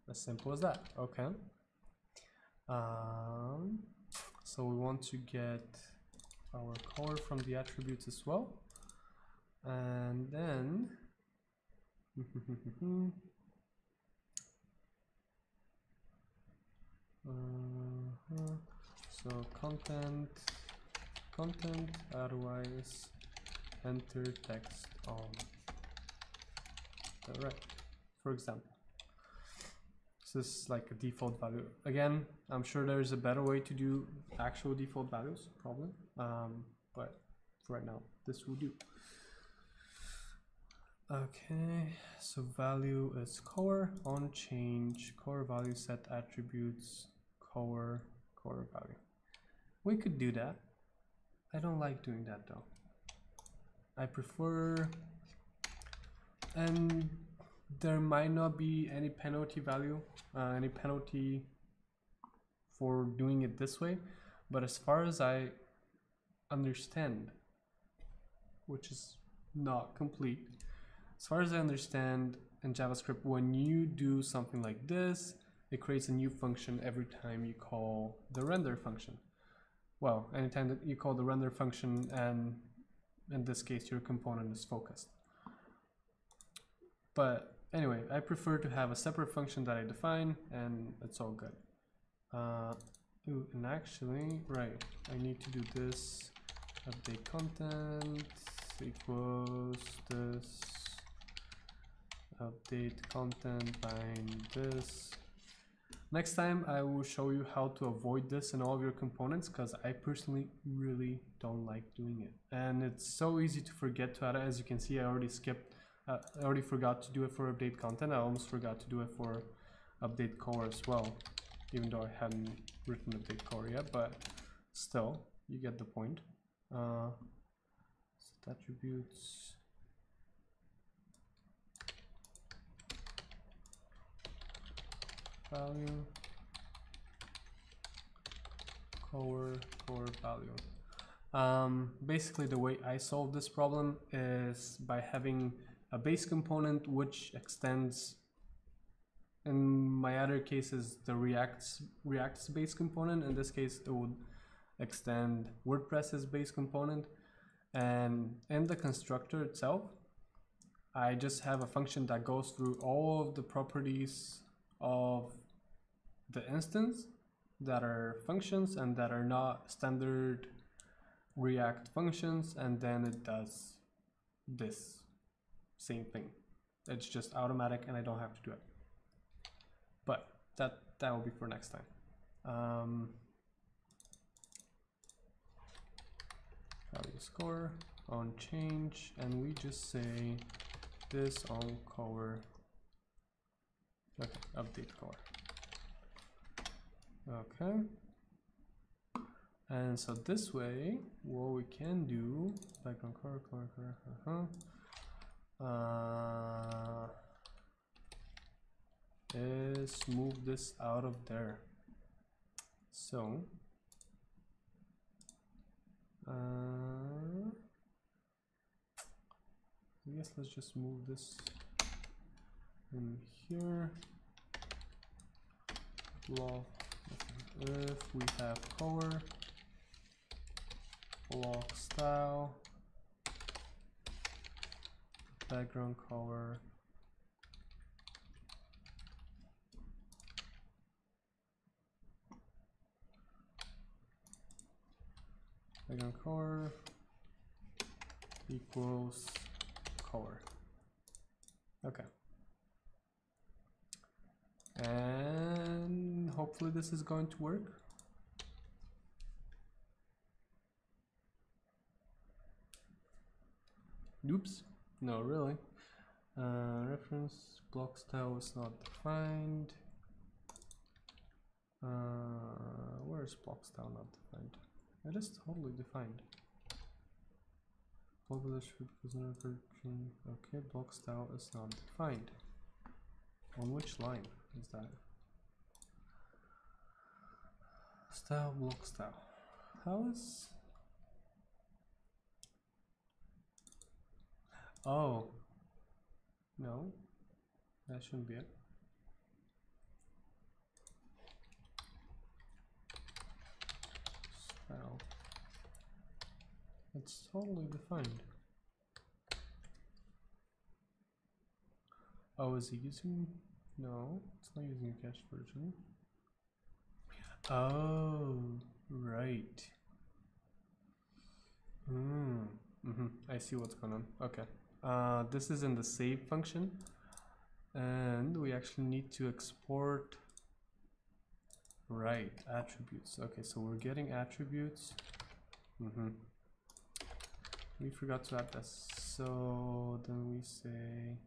As simple as that. Okay. So we want to get our color from the attributes as well, and then so content, otherwise enter text on the right, for example. This is like a default value. Again, I'm sure there's a better way to do actual default values, probably. But for right now, this will do. Okay, so value is color on change, color value set attributes, color value. We could do that. I don't like doing that though. I prefer, and there might not be any penalty value, any penalty for doing it this way, but as far as I understand, which is not complete, as far as I understand in JavaScript, when you do something like this, it creates a new function every time you call the render function. Well, anytime that you call the render function, and in this case your component is focused. But anyway, I prefer to have a separate function that I define, and it's all good. And actually, right, I need to do this, update content equals this, update content bind this. Next time I will show you how to avoid this in all of your components, because I personally really don't like doing it. And it's so easy to forget to add it. As you can see, I already forgot to do it for update content. I almost forgot to do it for update color as well, even though I hadn't written update color yet, but still, you get the point. Set attributes. Value. Color value. Basically, the way I solve this problem is by having a base component which extends, in my other cases, the React's base component. In this case, it would extend WordPress's base component. And in the constructor itself, I just have a function that goes through all of the properties of the instance that are functions and that are not standard React functions, and then it does this same thing. It's just automatic and I don't have to do it. But that will be for next time. Value score on change, and we just say this on color. Okay, update color. Okay. And so this way, what we can do, background color, is move this out of there. So I guess let's just move this in here. Block. If we have color, block style, background color, background color equals color. Okay. And hopefully this is going to work. Oops, no, really. Reference block style is not defined. Where is block style not defined? It is totally defined. Okay, block style is not defined. On which line is that? Style, block style. How is... Oh. No. That shouldn't be it. Style. It's totally defined. Oh, is he using... No, it's not using a cached version. Oh, right. I see what's going on. Okay. This is in the save function. And we actually need to export... Right, attributes. Okay, so we're getting attributes. We forgot to add this. So then we say...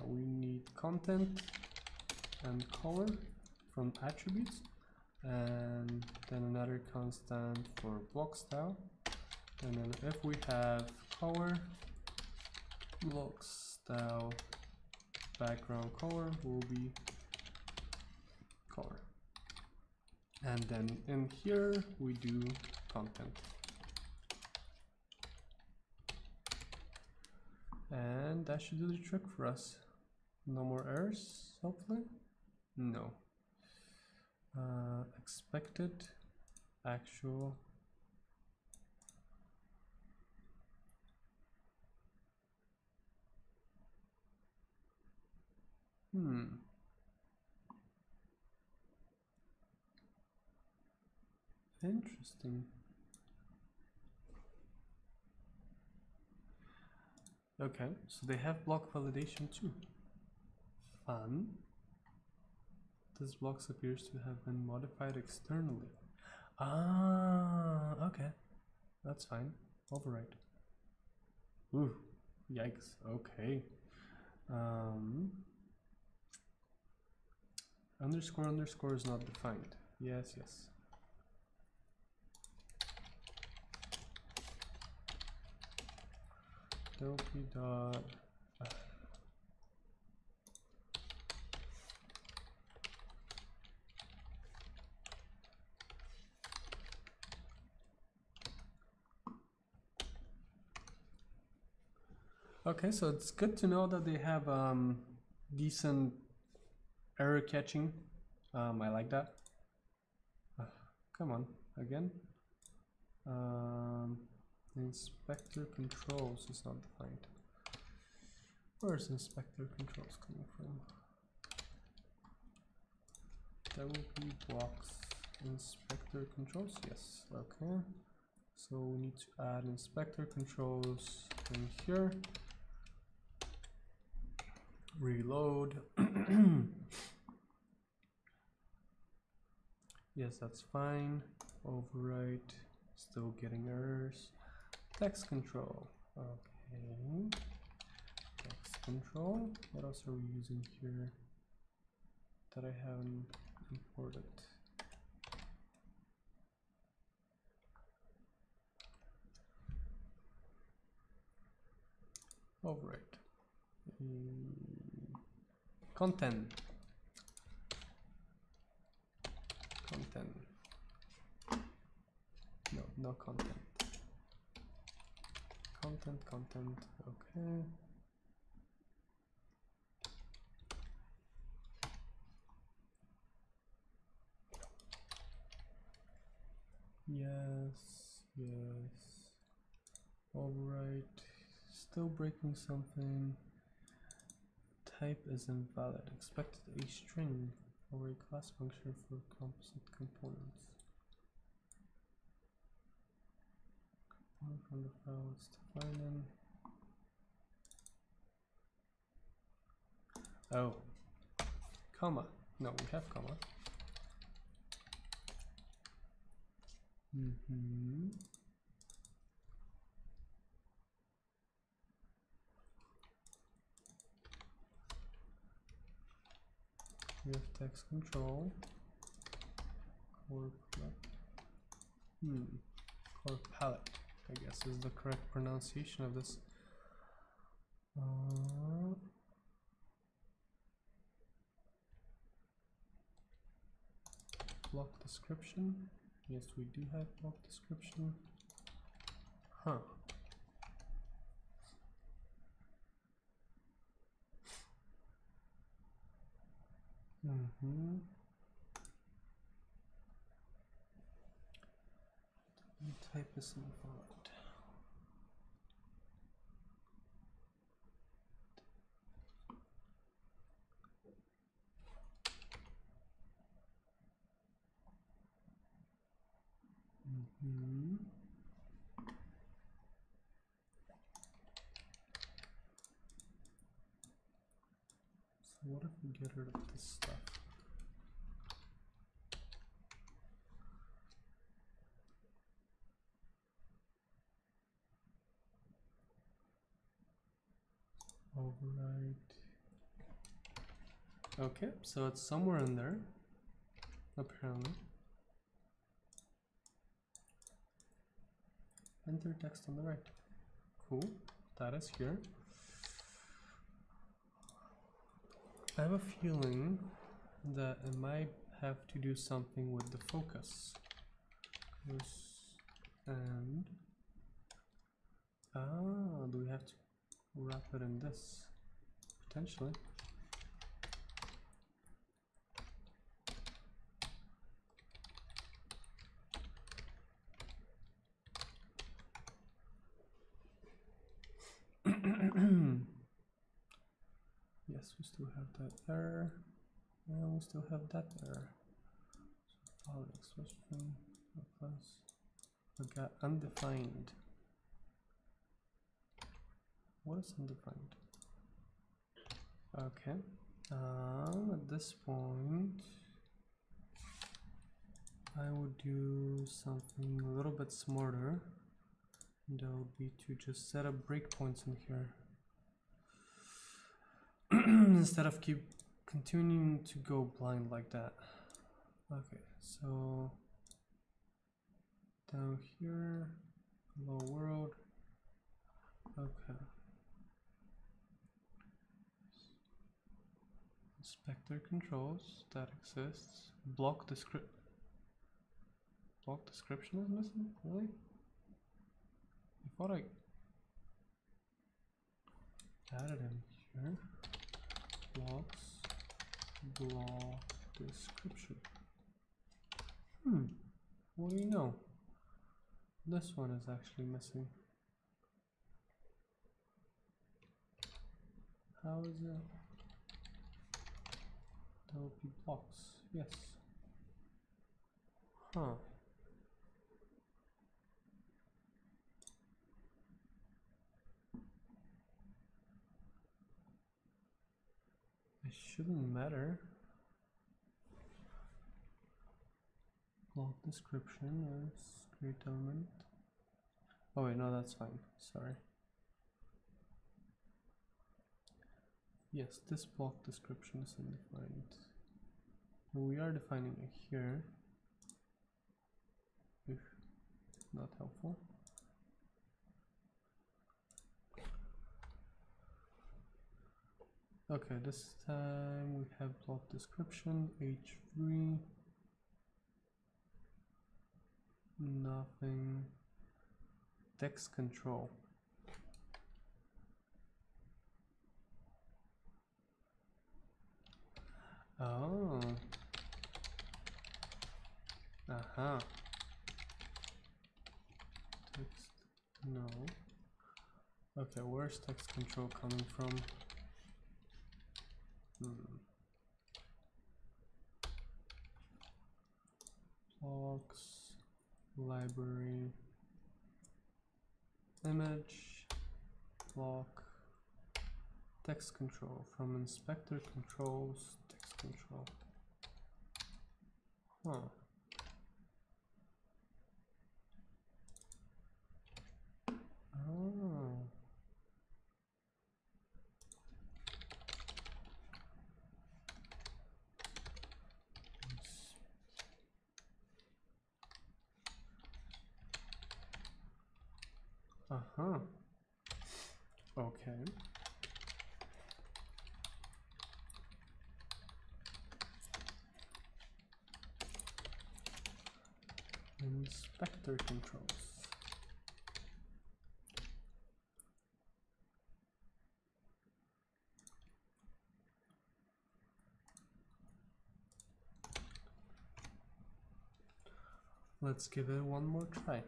we need content and color from attributes, and then another constant for block style, and then if we have color, block style, background color will be color, and then in here we do content. And that should do the trick for us. No more errors, hopefully? No. Expected, actual. Interesting. Okay, so they have block validation too. Fun. This blocks appears to have been modified externally. Ah, okay. That's fine. Override. Ooh, yikes. Okay. Underscore underscore is not defined. Yes, yes. Dopey dot. Okay, so it's good to know that they have decent error catching. I like that. Come on, again. Inspector controls is not defined. Where's inspector controls coming from? That will be blocks inspector controls. Yes, okay. So we need to add inspector controls in here. Reload. Yes, that's fine. Overwrite. Still getting errors. Text control. Okay. Text control. What else are we using here that I haven't imported? override. Content. No content. Content, okay. Yes. Override. Still breaking something. Type is invalid. Expected a string or a class function for composite components. From the file, it's defining. Oh, comma. No, we have comma. We have text control. Core palette, I guess is the correct pronunciation of this. Block description. Yes, we do have block description. Huh. Type is invalid. So what if we get rid of this stuff? Override. Okay, so it's somewhere in there, apparently. Enter text on the right. Cool, that is here. I have a feeling that I might have to do something with the focus. And do we have to wrap it in this? Potentially. Yes, we still have that error, and we still have that error. So file expression plus we got undefined. What is undefined? Okay. At this point, I would do something a little bit smarter. That would be to just set up breakpoints in here. Instead of keep continuing to go blind like that. Okay, so down here, hello world. Okay. Inspector controls that exists. Block description is missing? Really? I thought I added him here. Block description. What do you know? This one is actually missing. How is it? That would be blocks. Yes. Huh. It shouldn't matter. Block description is create element. Oh wait, no, that's fine. Sorry. Yes, this block description is undefined. We are defining it here. If not helpful. Okay, this time we have block description, h3, nothing, text control. Oh. Uh-huh. Text, no. Okay, where's text control coming from? Blocks, library, image, block, text control, from inspector controls, text control. Huh. Oh. Uh-huh. Okay. Inspector controls. Let's give it one more try.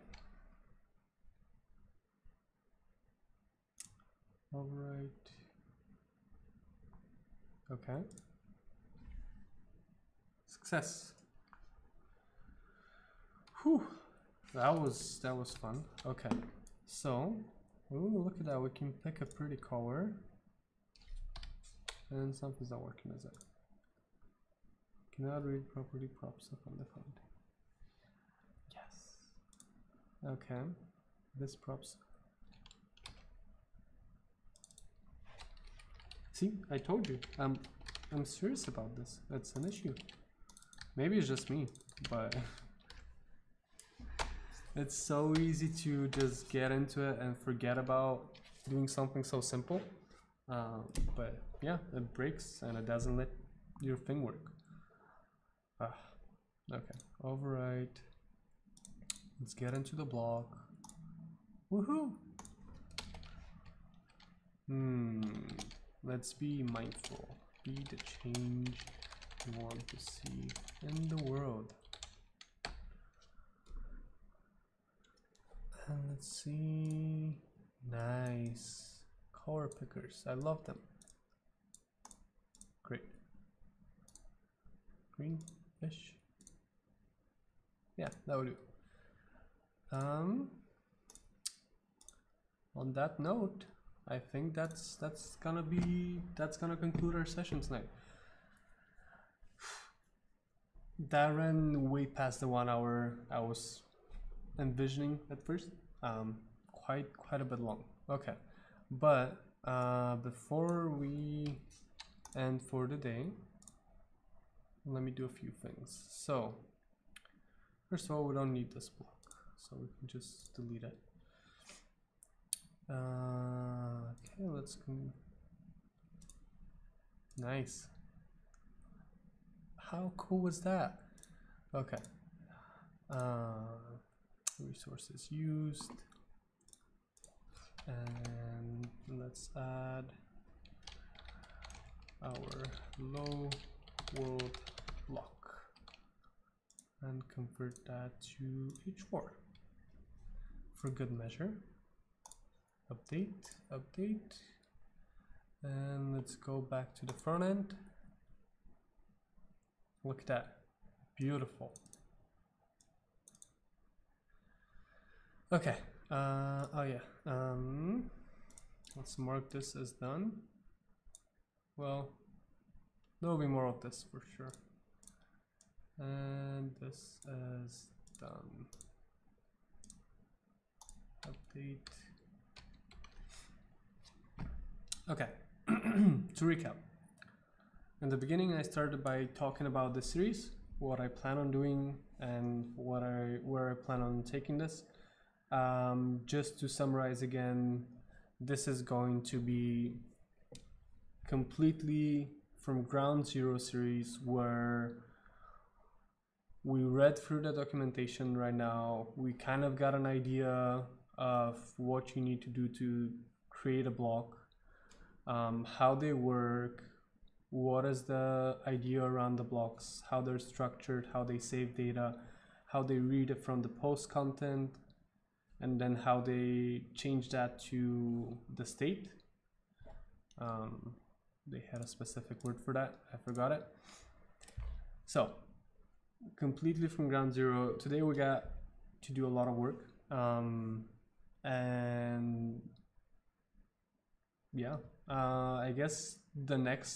Overwrite. Okay. Success. Whew. That was fun. Okay. So, ooh, look at that. We can pick a pretty color. And something's not working, is it? Cannot read property props up undefined. Yes. Okay. This props. See, I told you. I'm serious about this. That's an issue. Maybe it's just me, but it's so easy to just get into it and forget about doing something so simple. But yeah, it breaks and it doesn't let your thing work. Okay, overwrite. Let's get into the block. Woohoo! Let's be mindful. Be the change you want to see in the world. And let's see. Nice. Color pickers. I love them. Great. Green-ish. Yeah, that would do. On that note, I think that's gonna conclude our session tonight. That ran way past the 1 hour I was envisioning at first. Quite a bit long. Okay, but before we end for the day, let me do a few things. So first of all, we don't need this block, so we can just delete it. Okay, let's go. Nice. How cool was that? Okay. Resources used, and let's add our low world block and convert that to h4 for good measure. Update, and let's go back to the front end. Look at that, beautiful. Okay, oh yeah, let's mark this as done. Well, there'll be more of this for sure. And this is done. Update. Okay, to recap. In the beginning, I started by talking about the series, what I plan on doing, and where I plan on taking this. Just to summarize again, this is going to be completely from ground zero series where we read through the documentation right now. We kind of got an idea of what you need to do to create a block, how they work, what is the idea around the blocks, how they're structured, how they save data, how they read it from the post content, and then how they change that to the state. They had a specific word for that, I forgot it. So completely from ground zero, today we got to do a lot of work, and yeah, I guess the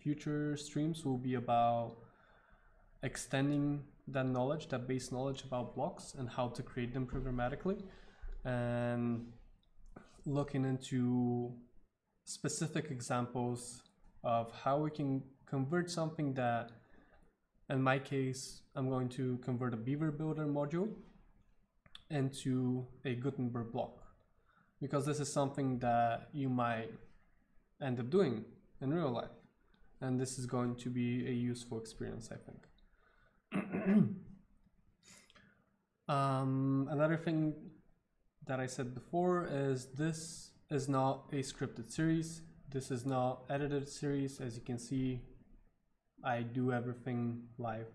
future streams will be about extending that knowledge, that base knowledge about blocks and how to create them programmatically, and looking into specific examples of how we can convert something that, in my case, I'm going to convert a Beaver Builder module into a Gutenberg block, because this is something that you might end up doing in real life, and this is going to be a useful experience, I think. Another thing that I said before is this is not a scripted series. This is not edited series. As you can see, I do everything live.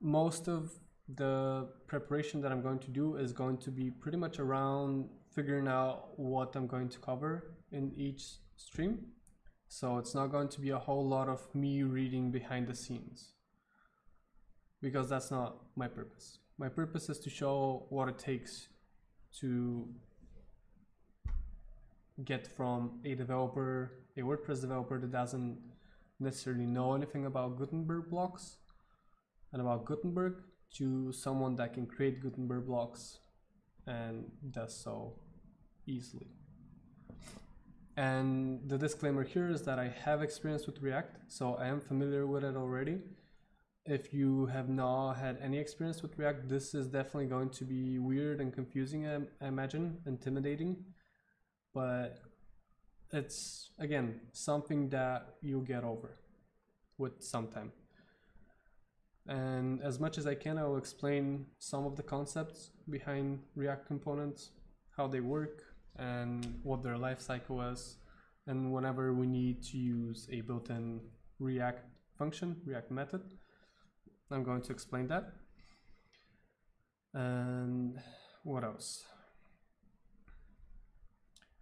Most of the preparation that I'm going to do is going to be pretty much around figuring out what I'm going to cover in each stream. So it's not going to be a whole lot of me reading behind the scenes, because that's not my purpose. My purpose is to show what it takes to get from a developer, a WordPress developer that doesn't necessarily know anything about Gutenberg blocks and about Gutenberg, to someone that can create Gutenberg blocks and does so easily. And the disclaimer here is that I have experience with React, so I am familiar with it already. If you have not had any experience with React, this is definitely going to be weird and confusing, I imagine, intimidating. But it's, again, something that you'll get over with some time. And as much as I can, I will explain some of the concepts behind React components, how they work, and what their life cycle is. And whenever we need to use a built-in React function, React method, I'm going to explain that. And what else?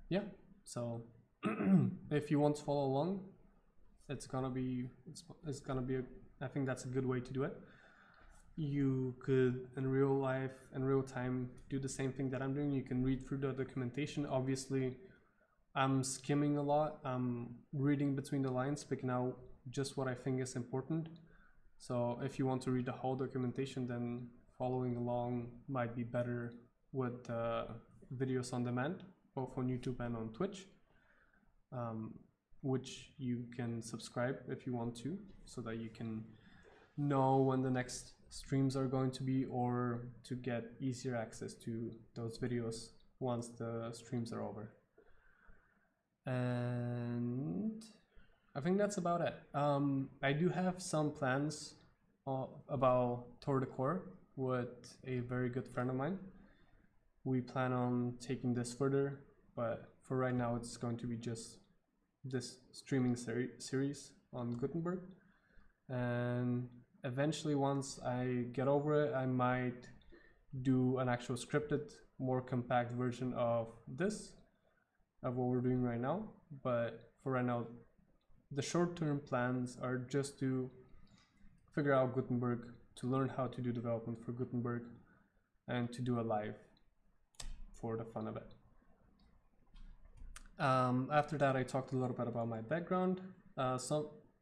Yeah, so if you want to follow along, it's gonna be I think that's a good way to do it. You could, in real life, in real time, do the same thing that I'm doing. You can read through the documentation. Obviously, I'm skimming a lot. I'm reading between the lines, picking out just what I think is important. So if you want to read the whole documentation, then following along might be better with videos on demand, both on YouTube and on Twitch, which you can subscribe if you want to, so that you can know when the next streams are going to be, or to get easier access to those videos once the streams are over. And I think that's about it. I do have some plans about Tour de Core with a very good friend of mine. We plan on taking this further, but for right now it's going to be just this streaming series on Gutenberg. And eventually, once I get over it, I might do an actual scripted, more compact version of this, of what we're doing right now. But for right now, the short-term plans are just to figure out Gutenberg, to learn how to do development for Gutenberg, and to do a live for the fun of it. After that, I talked a little bit about my background.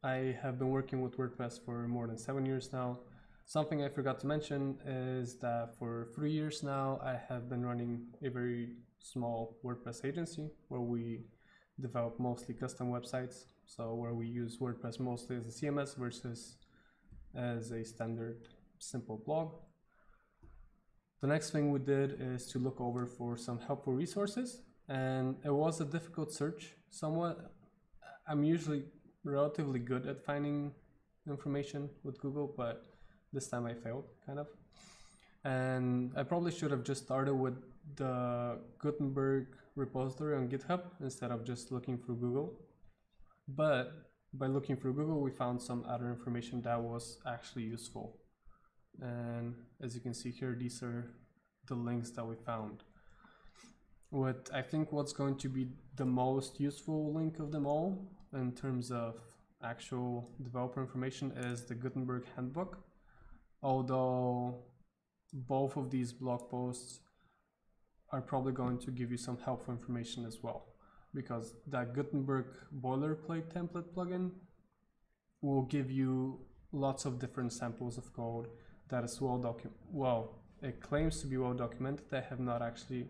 I have been working with WordPress for more than 7 years now. Something I forgot to mention is that for 3 years now, I have been running a very small WordPress agency where we develop mostly custom websites. So where we use WordPress mostly as a CMS versus as a standard simple blog. The next thing we did is to look over for some helpful resources. and it was a difficult search somewhat. I'm usually relatively good at finding information with Google, but this time I failed, kind of. And I probably should have just started with the Gutenberg repository on GitHub instead of just looking through Google. But by looking through Google, we found some other information that was actually useful. And as you can see here, these are the links that we found. I think what's going to be the most useful link of them all in terms of actual developer information is the Gutenberg handbook. Although both of these blog posts are probably going to give you some helpful information as well, because that Gutenberg boilerplate template plugin will give you lots of different samples of code that is it claims to be well documented. I have not actually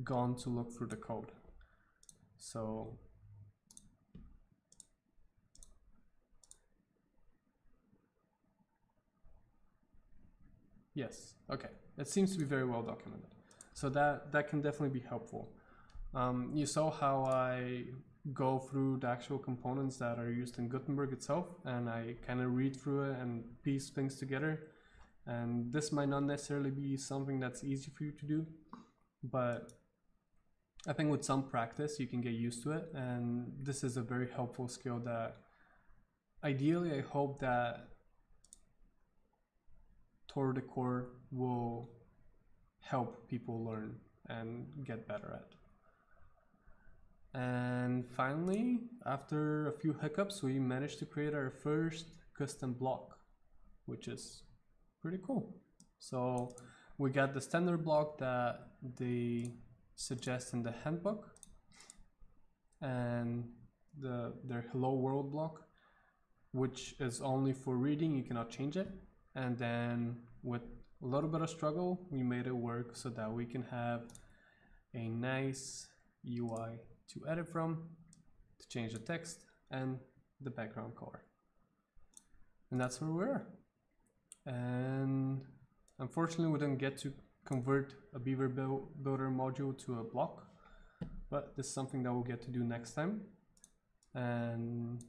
gone to look through the code. So yes, okay, it seems to be very well documented. So that can definitely be helpful. You saw how I go through the actual components that are used in Gutenberg itself, and I kind of read through it and piece things together. And this might not necessarily be something that's easy for you to do, but I think with some practice you can get used to it, and this is a very helpful skill that ideally I hope that Tor Decor will help people learn and get better at. And finally, after a few hiccups, we managed to create our first custom block, which is pretty cool. So we got the standard block that they suggest in the handbook, and their hello world block, which is only for reading, you cannot change it. And then with a little bit of struggle, we made it work so that we can have a nice UI to edit from, to change the text and the background color. And that's where we are. And unfortunately, we didn't get to convert a Beaver Builder module to a block, but this is something that we'll get to do next time. And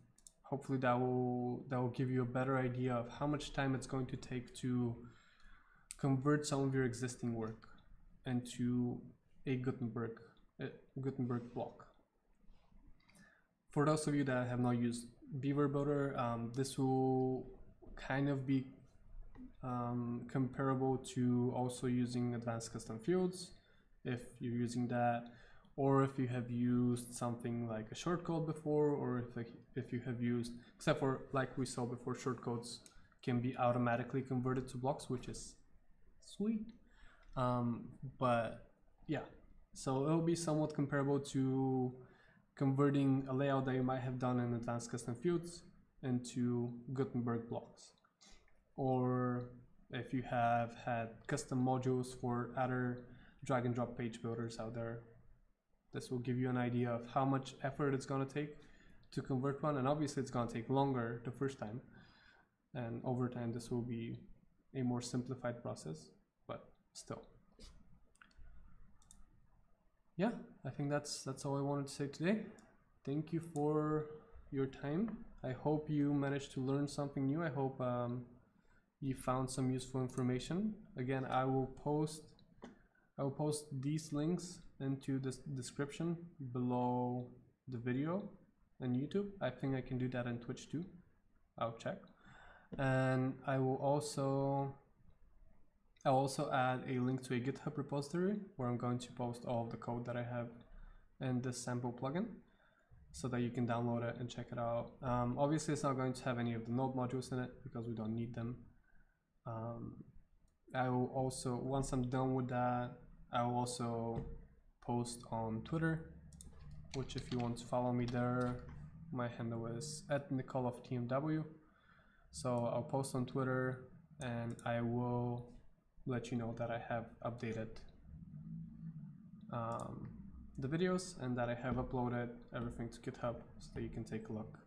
hopefully that will give you a better idea of how much time it's going to take to convert some of your existing work into a Gutenberg block. For those of you that have not used Beaver Builder, this will kind of be comparable to also using advanced custom fields if you're using that, or if you have used something like a shortcode before, or if you have used, except for like we saw before, shortcodes can be automatically converted to blocks, which is sweet. But yeah, so it'll be somewhat comparable to converting a layout that you might have done in advanced custom fields into Gutenberg blocks. Or if you have had custom modules for other drag and drop page builders out there, this will give you an idea of how much effort it's going to take to convert one. And obviously it's going to take longer the first time, and over time this will be a more simplified process, but still. Yeah, I think that's all I wanted to say today. Thank you for your time. I hope you managed to learn something new. I hope you found some useful information. Again, I will post these links into the description below the video on YouTube. I think I can do that on Twitch too. I'll check. And I will also add a link to a GitHub repository where I'm going to post all of the code that I have in this sample plugin, so that you can download it and check it out. Obviously it's not going to have any of the node modules in it because we don't need them. I will also, once I'm done with that, I will also post on Twitter, which if you want to follow me there, my handle is @NikolofTMW. So I'll post on Twitter and I will let you know that I have updated the videos and that I have uploaded everything to GitHub so that you can take a look.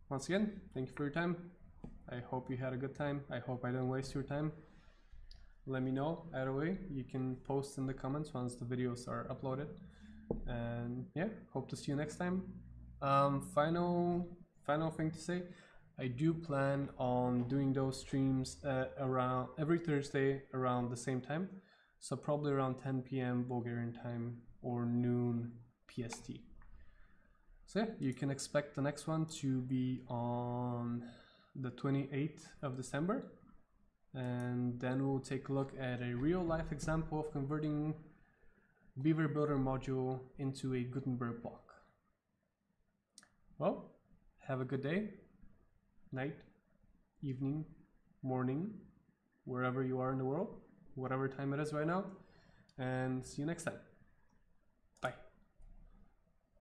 Once again, thank you for your time. I hope you had a good time. I hope I didn't waste your time. let me know either way. You can post in the comments once the videos are uploaded. And yeah, hope to see you next time. Final thing to say, I do plan on doing those streams around every Thursday around the same time, so probably around 10 p.m. Bulgarian time or noon PST. So yeah, you can expect the next one to be on the 28th of December, and then we'll take a look at a real life example of converting Beaver Builder module into a Gutenberg block. Well, have a good day, night, evening, morning, wherever you are in the world, whatever time it is right now, and see you next time.